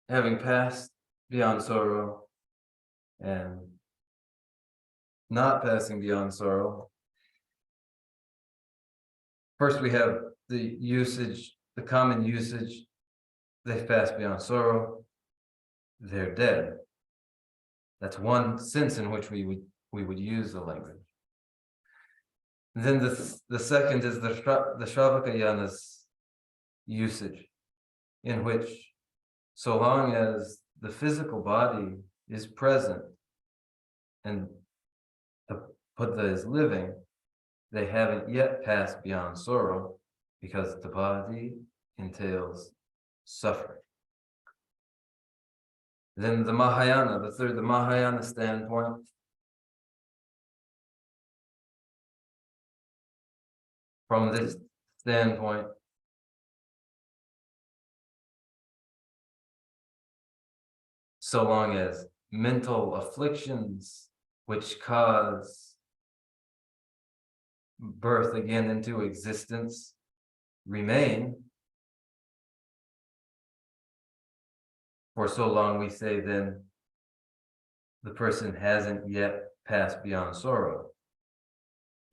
having passed beyond sorrow and not passing beyond sorrow. First, we have the usage, the common usage. They've passed beyond sorrow. They're dead. That's one sense in which we would use the language. And then the second is the Shravakayana's usage, in which, so long as the physical body is present and the Buddha is living, they haven't yet passed beyond sorrow because the body entails suffering. Then the Mahayana, the Mahayana standpoint. From this standpoint, so long as mental afflictions which cause birth again into existence remain, for so long we say then the person hasn't yet passed beyond sorrow.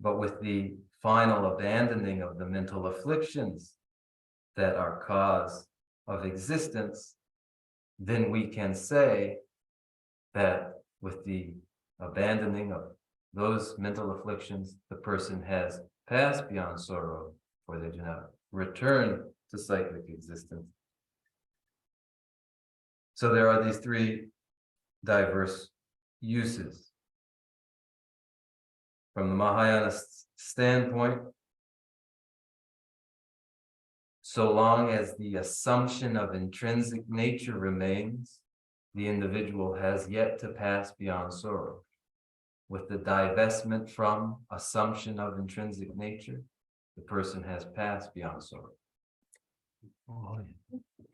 But with the final abandoning of the mental afflictions that are cause of existence, then we can say that with the abandoning of those mental afflictions, the person has passed beyond sorrow, for they do not return to cyclic existence. So there are these three diverse uses. From the Mahayana standpoint, so long as the assumption of intrinsic nature remains, the individual has yet to pass beyond sorrow. With the divestment from assumption of intrinsic nature, the person has passed beyond sorrow.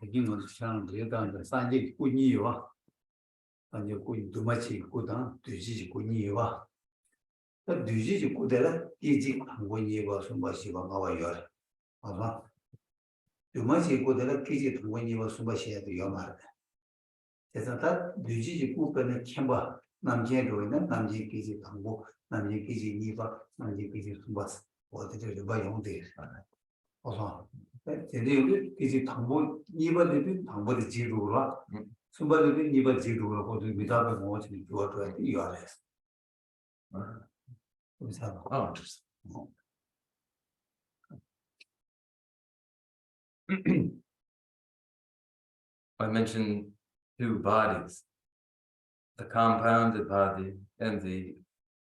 이건 사람들이 산지 꾸니와 산지 꾸니 두마치 꾸다 뒤지 꾸니와 뒤지 꾸데라 이지 당고니와 숨바시가 나와요. 아마 두마치 꾸데라 끼지 당고니와 숨바시야도 요말. 그래서 다 뒤지 꾸변의 캠바 남제로 있는 남제 끼지 당고 남제 끼지 니바 남제 끼지 숨바스 어디를 봐 용돼. 어서 제대로 이제 당보 이번에도 당보의 지루라 순발도 이번 지루라 고도 미다가 뭐지 좋아도 이해해. 그래서 I mentioned two bodies, the compounded body and the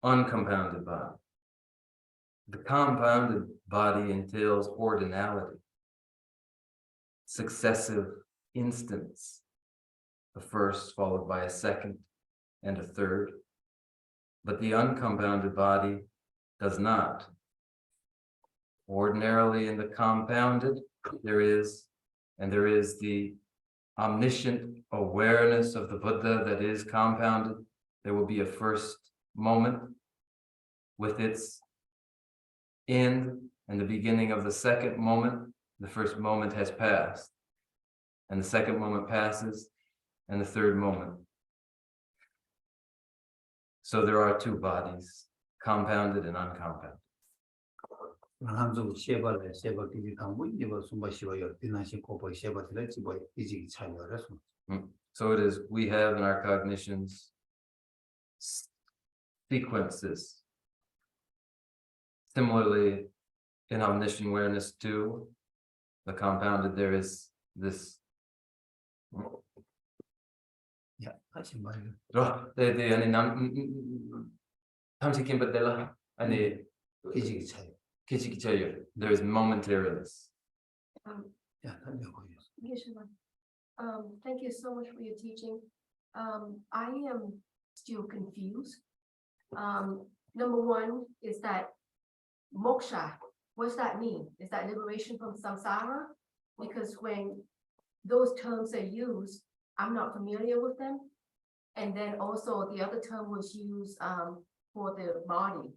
uncompounded body. The compounded body entails ordinality, successive instants, the first followed by a second and a third, but the uncompounded body does not. Ordinarily in the compounded, there is the omniscient awareness of the Buddha that is compounded. There will be a first moment with its end and the beginning of the second moment. The first moment has passed, and the second moment passes, and the third moment. So there are two bodies, compounded and uncompounded. So it is, we have in our cognitions sequences. Similarly, in omniscient awareness too, the compounded, there is this. Yeah, 다시 말해. 네, 아니 탐색긴 받들라 아니 기지기 차이. 기지기 차이. There is momentariness. 야, thank you so much for your teaching. I am still confused. Number one is that moksha, what does that mean? Is that liberation from samsara? Because when those terms are used, I'm not familiar with them. And then also the other term was used for the body,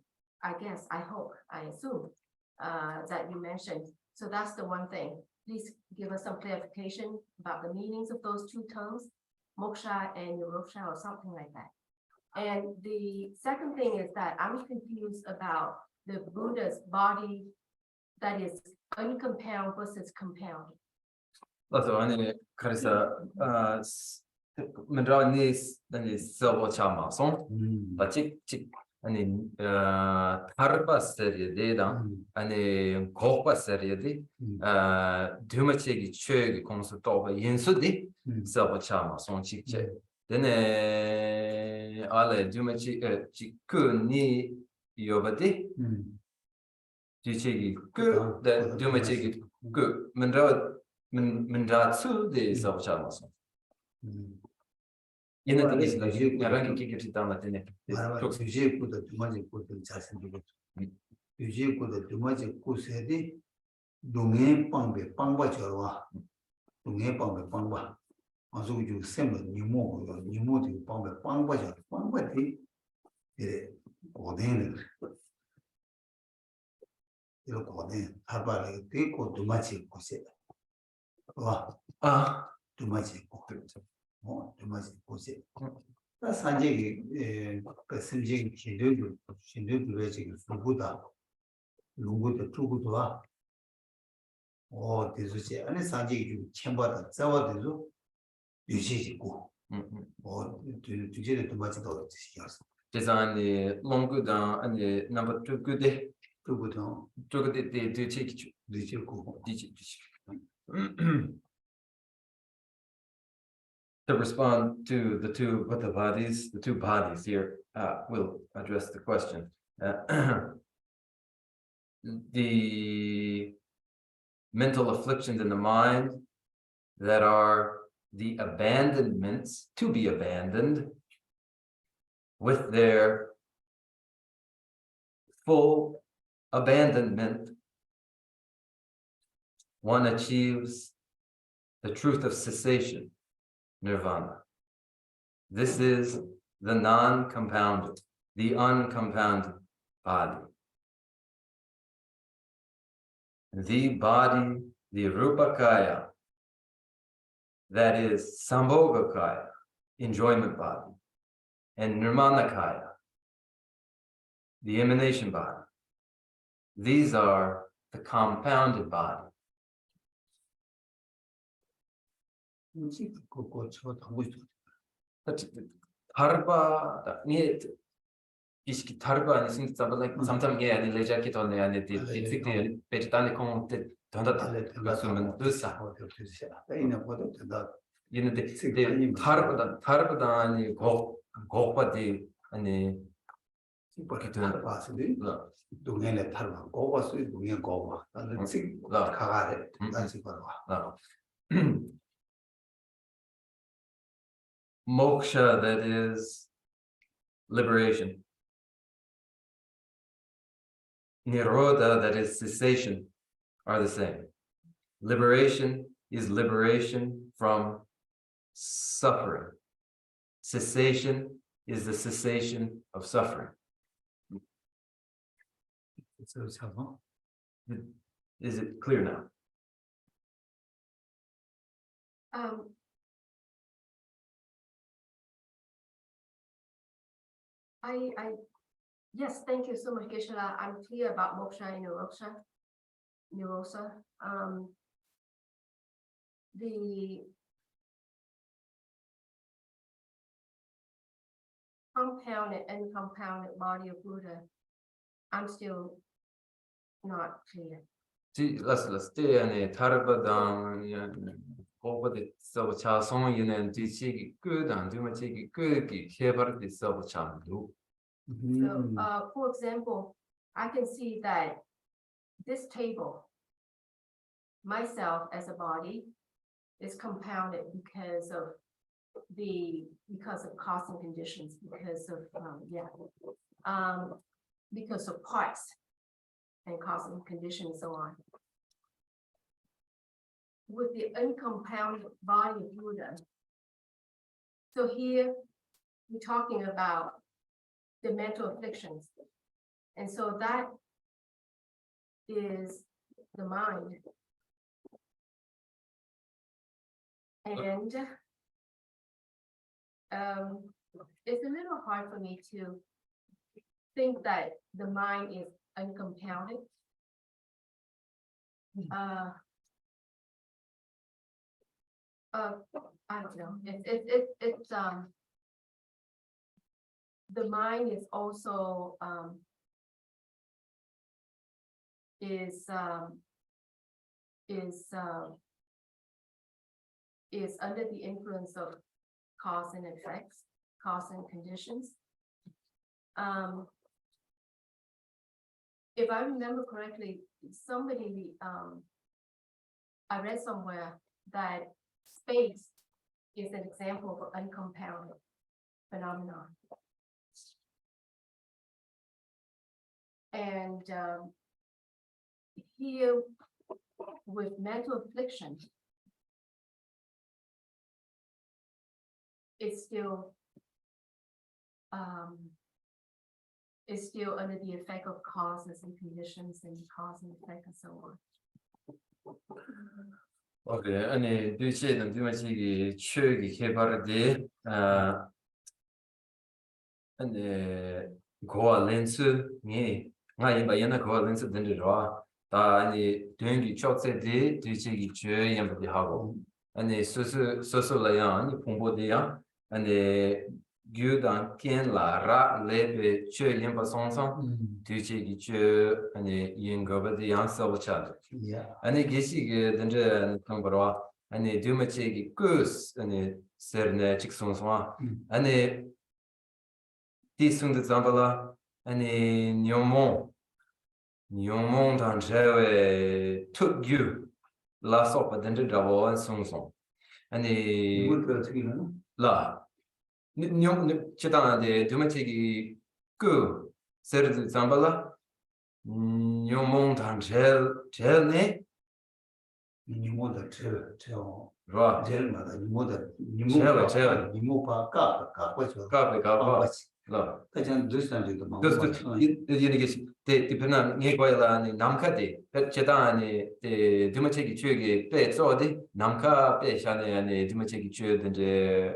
I guess, I hope, I assume, that you mentioned. So that's the one thing. Please give us some clarification about the meanings of those two terms, moksha and nirodha or something like that. And the second thing is that I'm confused about the Buddha's body that is uncompound versus compound. 맞아, 아니 그래서 mendrani selvo chamason, bachik 아니 tarpa serie dedan, 아니 고pa serie de, 두마치기 최기 공수도가 인수디 selvo chamason 직제. 데네 알레 두마치 직군이 요바디 지치기 그 두마치기 그 mendatsu de self-chamason. 얘는 되게 신기해. 야랑이 끼끼지 담았더니. 유지구도 두마지 구도 자신들고. 유지구도 두마지 구세디 동해 빵배 빵바 저와. 동해 빵배 빵바. 아주 그 셈을 니모도 빵배 빵바 저 빵바디 예 고대는 이거 고대 하바를 되고 두마지 구세. 와, 두마지 두마지 보세. 나 산지기 그 심지기 신도도 왜 지금 수고다. 누구도 두고도 와. 대수지 안에 산지기 좀 첨바다 자와도 유지지고. 두제도 두마지도 시켰어. Design longer than and number 2 good day. 都不同， To take it. 理解过。 To respond to the two bodies here, will address the question. The mental afflictions in the mind that are the abandonments to be abandoned with their full abandonment, one achieves the truth of cessation, nirvana. This is the non-compounded, the uncompounded body. The body, the Rupakaya, that is Sambhogakaya, enjoyment body, and Nirmanakaya, the emanation body. These are the compounded body. 그거 저 하고 있어. Dharma, iski Dharma and things like sometimes yeah, and later get on the and the betani content don't assume dusa. You know the Dharma and go the and 이렇게 탈바스리 동네에 탈바 고바스 동네 고바 나는 직 가가래 다시 봐봐. Moksha, that is liberation. Nirodha, that is cessation, are the same. Liberation is liberation from suffering. Cessation is the cessation of suffering. Is it clear now? Yes, thank you so much, Geshe-la. I'm clear about moksha and nirodha. The compounded and uncompounded body of Buddha, I'm still not clear. Let's stay on a Tarabadan over the Socha song in the good and do much good, Kebar the Socha. So, for example, I can see that this table, myself as a body, is compounded because of cause and conditions, because of parts and cause and condition and so on. With the uncompounded body of Buddha, so here we're talking about the mental afflictions, and so that is the mind, and it's a little hard for me to think that the mind is uncompounded. I don't know. It's the mind is also is under the influence of cause and effects, cause and conditions. If I remember correctly, somebody I read somewhere that space is an example of uncompounded phenomenon. And here with mental affliction, it's still under the effect of causes and conditions and cause and effect and so on. Okay, 아니 뒤에는 뒤마치기 추억이 개발돼 아니 고아 렌스니 나이 바이나 고아 렌스 된지로 다 아니 된기 쪽세디 뒤치기 주의염도 하고 아니 소소라야 아니 공부돼야 아니 gyu dan kien la ra lebe che yinpa song song tu che gi che ani yin go ba de yang so cha Yeah. ani gishi ge denje tong bro ani du ma che gi gus ani ser ne chik song song ani ti sung de zambala ani nyomon dan jewe tout gyu la so pa denje da wo song song ani 이것도 어떻게 되나? 라 치다한테 두마치기 그 세르드 잠발라 뇽몽탄 젤네 이모다 저 라 제일마다 이모다 제일. 이모가 까죠. 카페 카바 라 그냥 두산지도 막. 이게 디페나 네고야라니 남카데 치다하니 두마치기 추에게 빼서데 남카 빼샤네 아니 두마치기 추에든지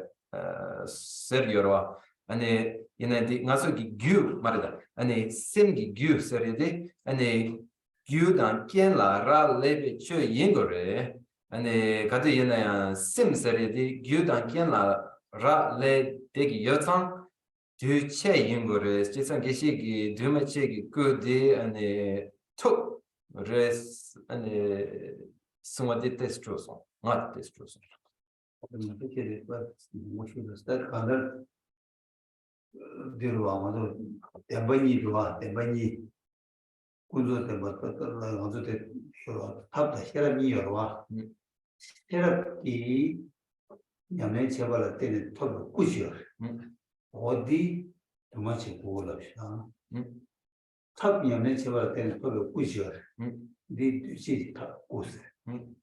세르요와 아니 얘네디 나서기 규 말이다 아니 심기 규 세르데 아니 규단 켄라 레베 추 잉거레 아니 가드 얘네야 심 세르데 규단 켄라 레 되기 여상 두체 잉거레 지상 계시기 두마치기 그디 아니 톡 레스 아니 스마디 테스트로서 마 테스트로서 그렇게 뭐좀 스타트 간다. 들어와도 대번이 군조 때부터 가서 때 탑다 혈압이 열와. 혈압이 냠내 제발 때는 톱 꾸셔. 어디 도마치 고올랍시다. 탑 냠내 제발 때는 톱 꾸셔. 네 뒤시 탑 꾸세.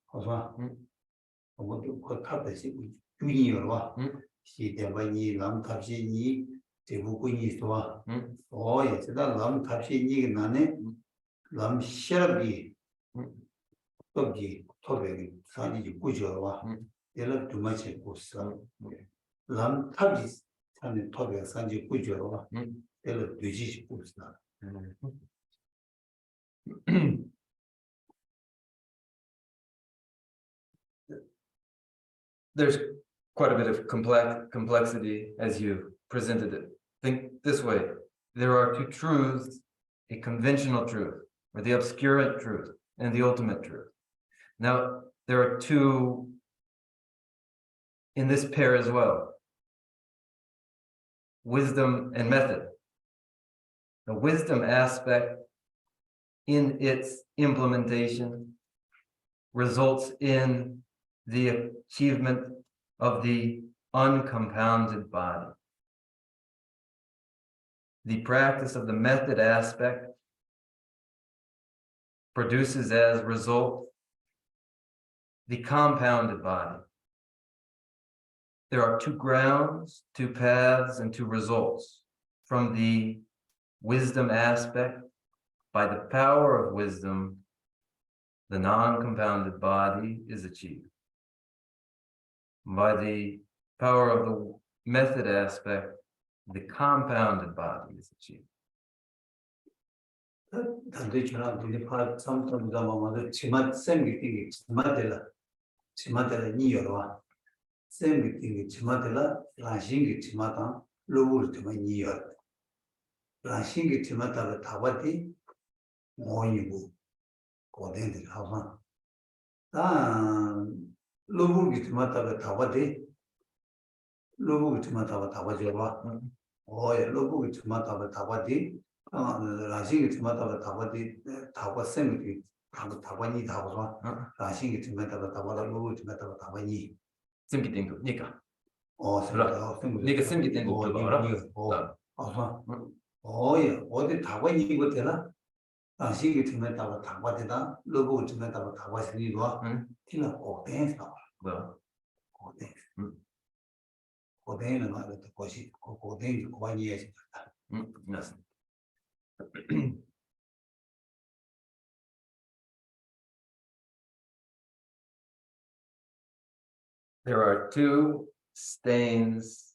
好吧 아무도 그 탑에서 주인이 열와. 시대반이 남탑시니 대부분이 좋아. 예, 제가 남탑시니 나네. 남셔비 거기 토백이 산이 구조와 얘를 두마치 고스. 남탑이 산이 토백 산지 구조와 얘를 뒤지 고스. There's quite a bit of complexity as you presented it. Think this way. There are two truths, a conventional truth, or the obscurant truth, and the ultimate truth. Now, there are two in this pair as well. Wisdom and method. The wisdom aspect in its implementation results in the achievement of the uncompounded body. The practice of the method aspect produces as a result the compounded body. There are two grounds, two paths, and two results. From the wisdom aspect, by the power of wisdom, the non-compounded body is achieved. By the power of the method aspect, the compounded body is achieved. 단대처럼 우리 파 삼삼다 마마도 지맛 샘기 지맛들 니여와 샘기 지맛들 라싱기 지마다 로불 좀 니여 라싱기 지마다 다바디 모이고 고된들 하와 다 로불기 지마다 다바디 로불기 지마다 다바지와 오예 로불기 지마다 다바디 라싱이 지마다가 다바디 다바 셈이 다바니 다바가 라싱이 지마다가 다바다 로고 지마다가 다바니 Simki tengu, nika. 셈 Nika simki tengu kula, 예 어디 다바니 이거 되나 라싱이 지마다가 다바디다 로고 지마다가 다바시니 봐 티나 고된사 고된 고된은 말도 고시 고된 고바니에 싶다 yes. There are two stains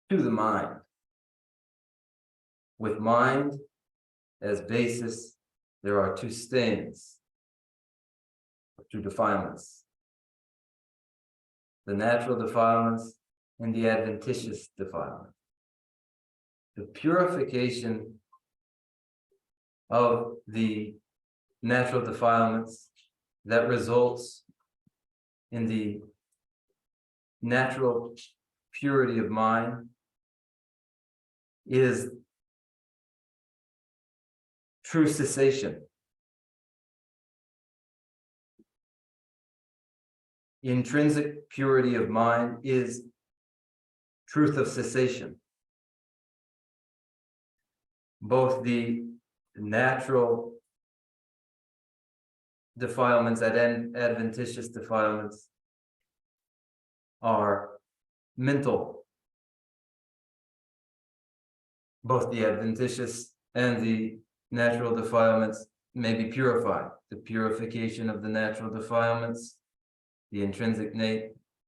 to the mind. With mind as basis, there are two stains, two defilements. The natural defilements and the adventitious defilement. The purification of the natural defilements that results in the natural purity of mind is true cessation. Intrinsic purity of mind is truth of cessation. Both the natural defilements and adventitious defilements are mental. Both the adventitious and the natural defilements may be purified. The purification of the natural defilements, the intrinsic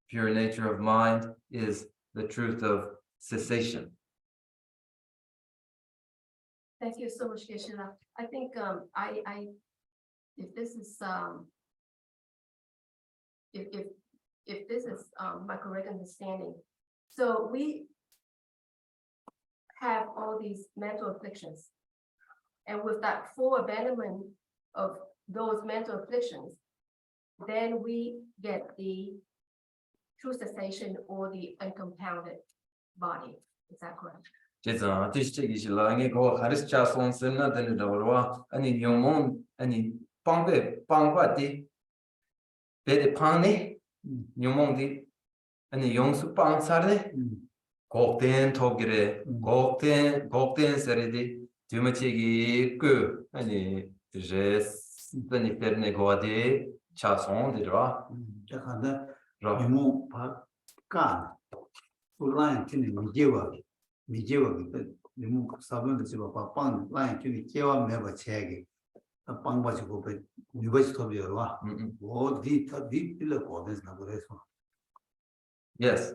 pure nature of mind, is the truth of cessation. Thank you so much, Geshe-la. I think if this is if this is my correct understanding, so we have all these mental afflictions, and with that full abandonment of those mental afflictions, then we get the true cessation or the uncompounded body. Is that correct? 제가 뜻이 실랑에 고 가르쳐 손선나 되는 거와 아니 용몬 아니 빵바디 베데 빵네 용몬디 아니 용수 빵사르네 곡된 토기래 곡된 세르디 주마치기 그 아니 제스 아니 페르네 고아디 차송 되더라 자간다 뭐 바까 불라인 팀이 미제와 너무 사변도 집어 빵 라인 팀이 깨와 매버 체게 빵 가지고 그 유버스 토비어 와 어디 빌려 거기서 그래서 Yes.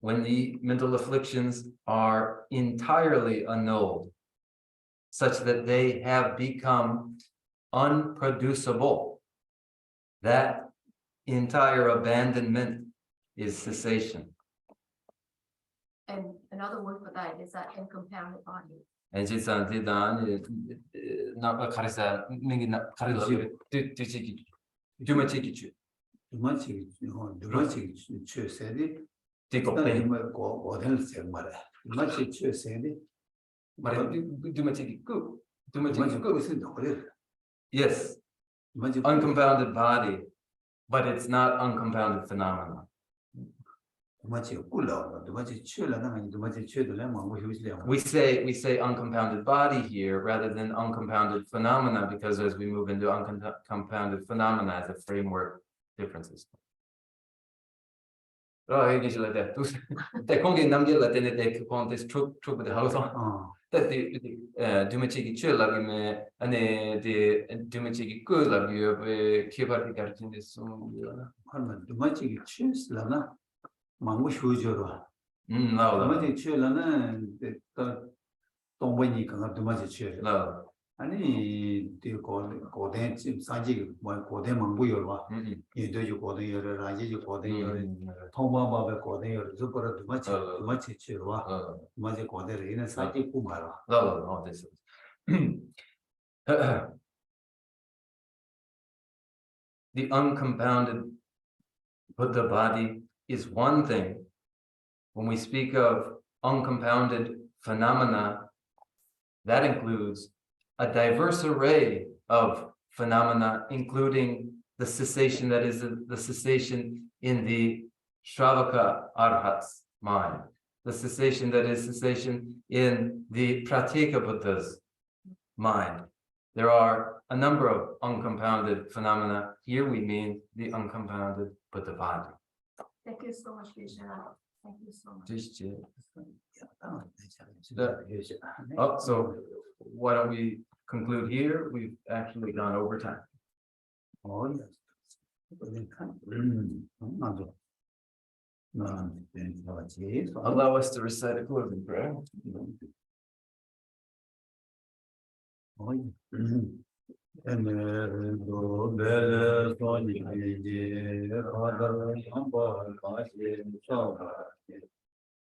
When the mental afflictions are entirely annulled, such that they have become unproducible, that entire abandonment is cessation. And another word for that is that uncompounded body. And she's something that not Carissa, making that Carissa, do much. 두마치 최세디 Take up 뭐 고된 생활에 두마치 최세디 but do much good. Do much 두마치 good. 무슨 노래 Yes, 두마치 uncompounded body, but it's not uncompounded phenomena. 두마치 꿀러 두마치 최라는 아니 두마치 최들래 뭐 효시려 We say uncompounded body here rather than uncompounded phenomena, because as we move into uncompounded phenomena as a framework differences. Right, you like that. The Kongi Namgil at the contest troop with the house on that the Dumachiki chill like me and the Dumachiki good like you have Kibarti Gartin is so. 하면 두마치 최스라나 망고 효저로 No, 두마치 최라는 또 동번이니까 두마치 최 no. 아니 고된 집 사지 뭐 고된 망부여 봐 얘도 고된여 라지지 고된여 통마바베 고된여 저거를 두마치 치와 두마치 고된을 이는 사지 꾸마라 No, this is. The uncompounded Buddha body is one thing. When we speak of uncompounded phenomena, that includes a diverse array of phenomena, including the cessation that is the cessation in the Shravaka Arhat's mind, the cessation that is cessation in the Pratyeka Buddha's mind. There are a number of uncompounded phenomena. Here we mean the uncompounded Buddha body. Thank you so much, Geshe-la. Thank you so much. Oh, so why don't we conclude here? We've actually gone over time. Allow us to recite a closing prayer. Emeru bele soni je radar amba kashi saba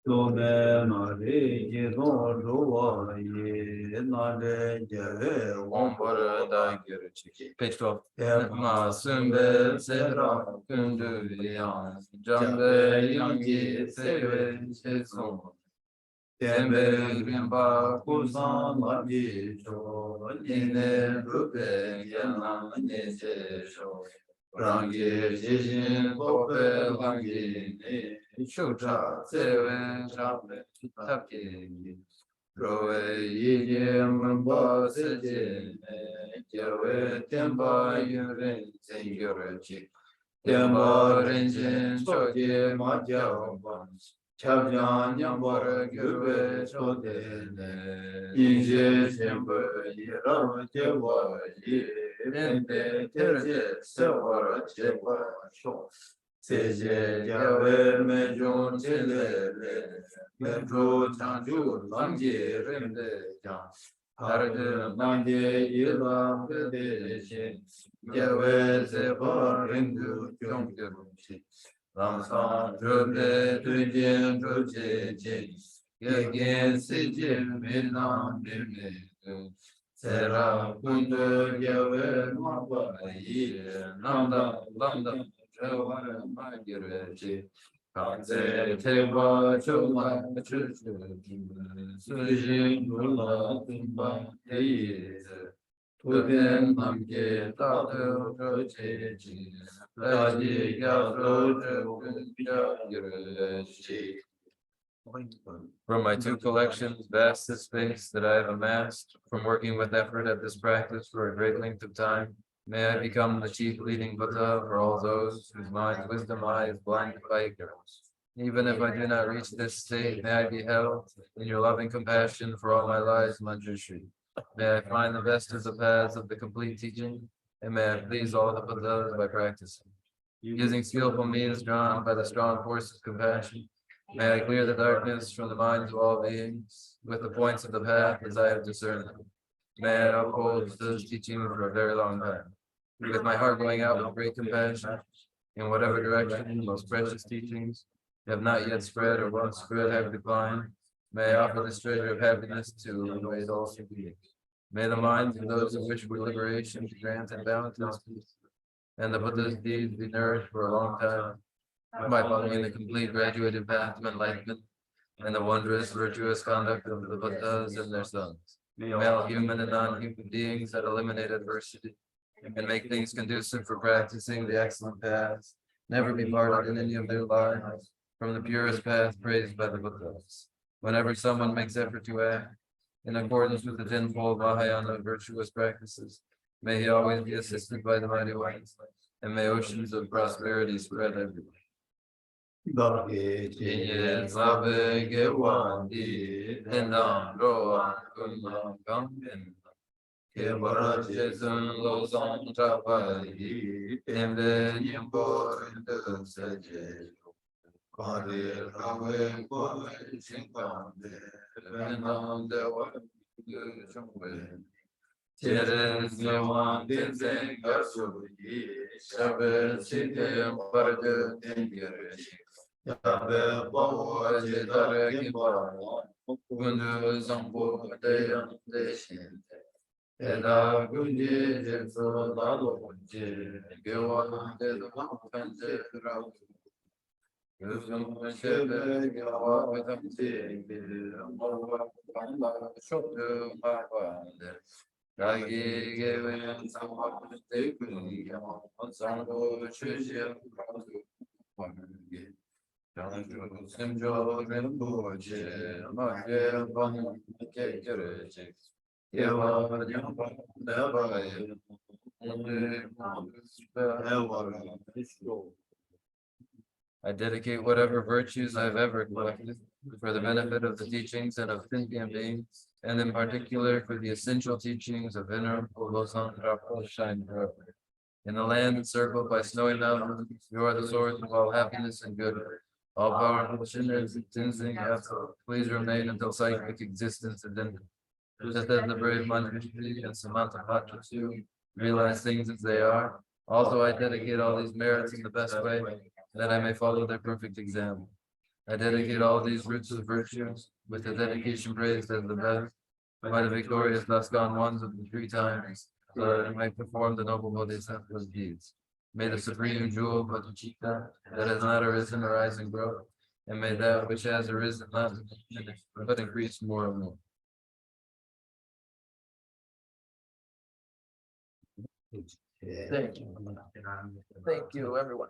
Tome mare je do roa ye nade jale Wombara da Girchi. Page 12. Ma Sumbe Sera Kundu Yang Jambe Yangi Sewe Shesung. Tembe Rimba kusan maji cho Ine Rupe Yana Nese Sho. Rangi Jijin Bope Langi Ne Shucha Sewe Shape Taki. Roe Yije Mumba Seje Jewe Temba Yurin Sengyorochi. Temba Rinjin Choje Majao Chabjan Yambara Gyurve Chodene Inje Shemba Yira Jewa Ye Pende Terje Sewara Jewa Sho Seje Jawe Mejun Chile Mejun Chanju Langye Rende Jan Arde Nangye Yila Bede Shin Jawe Zeba Rindu Jonggeruchi Lamsan Drube Dujin Druje Jin Yagin Sijin Minan Dime Sera Kundu Jawe Maba Yi Nanda Landa Jawa Magirechi Kanze Teba Choma Chuchu Sujin Gula Tumba Teyiz Tuden Namge Tatu Roche Jin Raji Gyatro Jurechi. From my two collections, vast is space that I have amassed from working with effort at this practice for a great length of time. May I become the chief leading Buddha for all those whose mind's wisdom eye is blinded by ignorance. Even if I do not reach this state, may I be held in your loving compassion for all my lives, Manjushri. May I find the best of the paths of the complete teaching, and may I please all the Buddhas by practicing. Using skillful means drawn by the strong force of compassion, may I clear the darkness from the minds of all beings with the points of the path as I have discerned them. May I uphold this teaching for a very long time. With my heart going out with great compassion, in whatever direction the most precious teachings have not yet spread or once spread have declined, may I offer this treasure of happiness to illuminate all beings. May the minds of those who wish for liberation be granted boundless peace, and the Buddha's deeds be nourished for a long time by following the complete graduated path to enlightenment and the wondrous virtuous conduct of the Buddhas and their sons. May all human and non-human beings that eliminate adversity and make things conducive for practicing the excellent paths never be parted in any of their lives from the purest path praised by the Buddhas. Whenever someone makes effort to act in accordance with the tenfold Mahayana virtuous practices, may he always be assisted by the mighty ones, and may oceans of prosperity spread everywhere. Inye sabe gewandi tendang roa kumang kambin kebara jesun losang chapai tembe nyembo rindu seje kare rawe kwa shinkande tendang dewa chungwe Tere sewan tenzen gasu yi shabe sinte barde tengere Yabe bawa jedare kiba gundu zambu deyam deshinte Eda gunji jesu lalo je gewa dedu kante rawu Yusum shebe gewa betamti mawa kanda shoktu mahwande Ragi gewe samwa tekuni yama zango chujye Simjo Rimbo Che Magye Bang Kekere Che Yewa Yamba Deva I dedicate whatever virtues I have ever collected for the benefit of the teachings and of thinking beings, and in particular for the essential teachings of inner Losang Rapo shine forever. In the land encircled by snowy mountains, you are the source of all happiness and good. All powerful sinners, Tenzing Yatso, please remain until psychic existence is ended. Just as the brave Manjushri and Samantha Patra too realize things as they are. Also, I dedicate all these merits in the best way, that I may follow their perfect example. I dedicate all these roots of virtues, with the dedication praised as the best, by the victorious thus gone ones of the three times, so that I might perform the noble bodhisattva's deeds. May the supreme jewel bodhicitta, that has not arisen, arise and grow, and may that which has arisen not diminish, but increase more and more. Thank you. Thank you, everyone.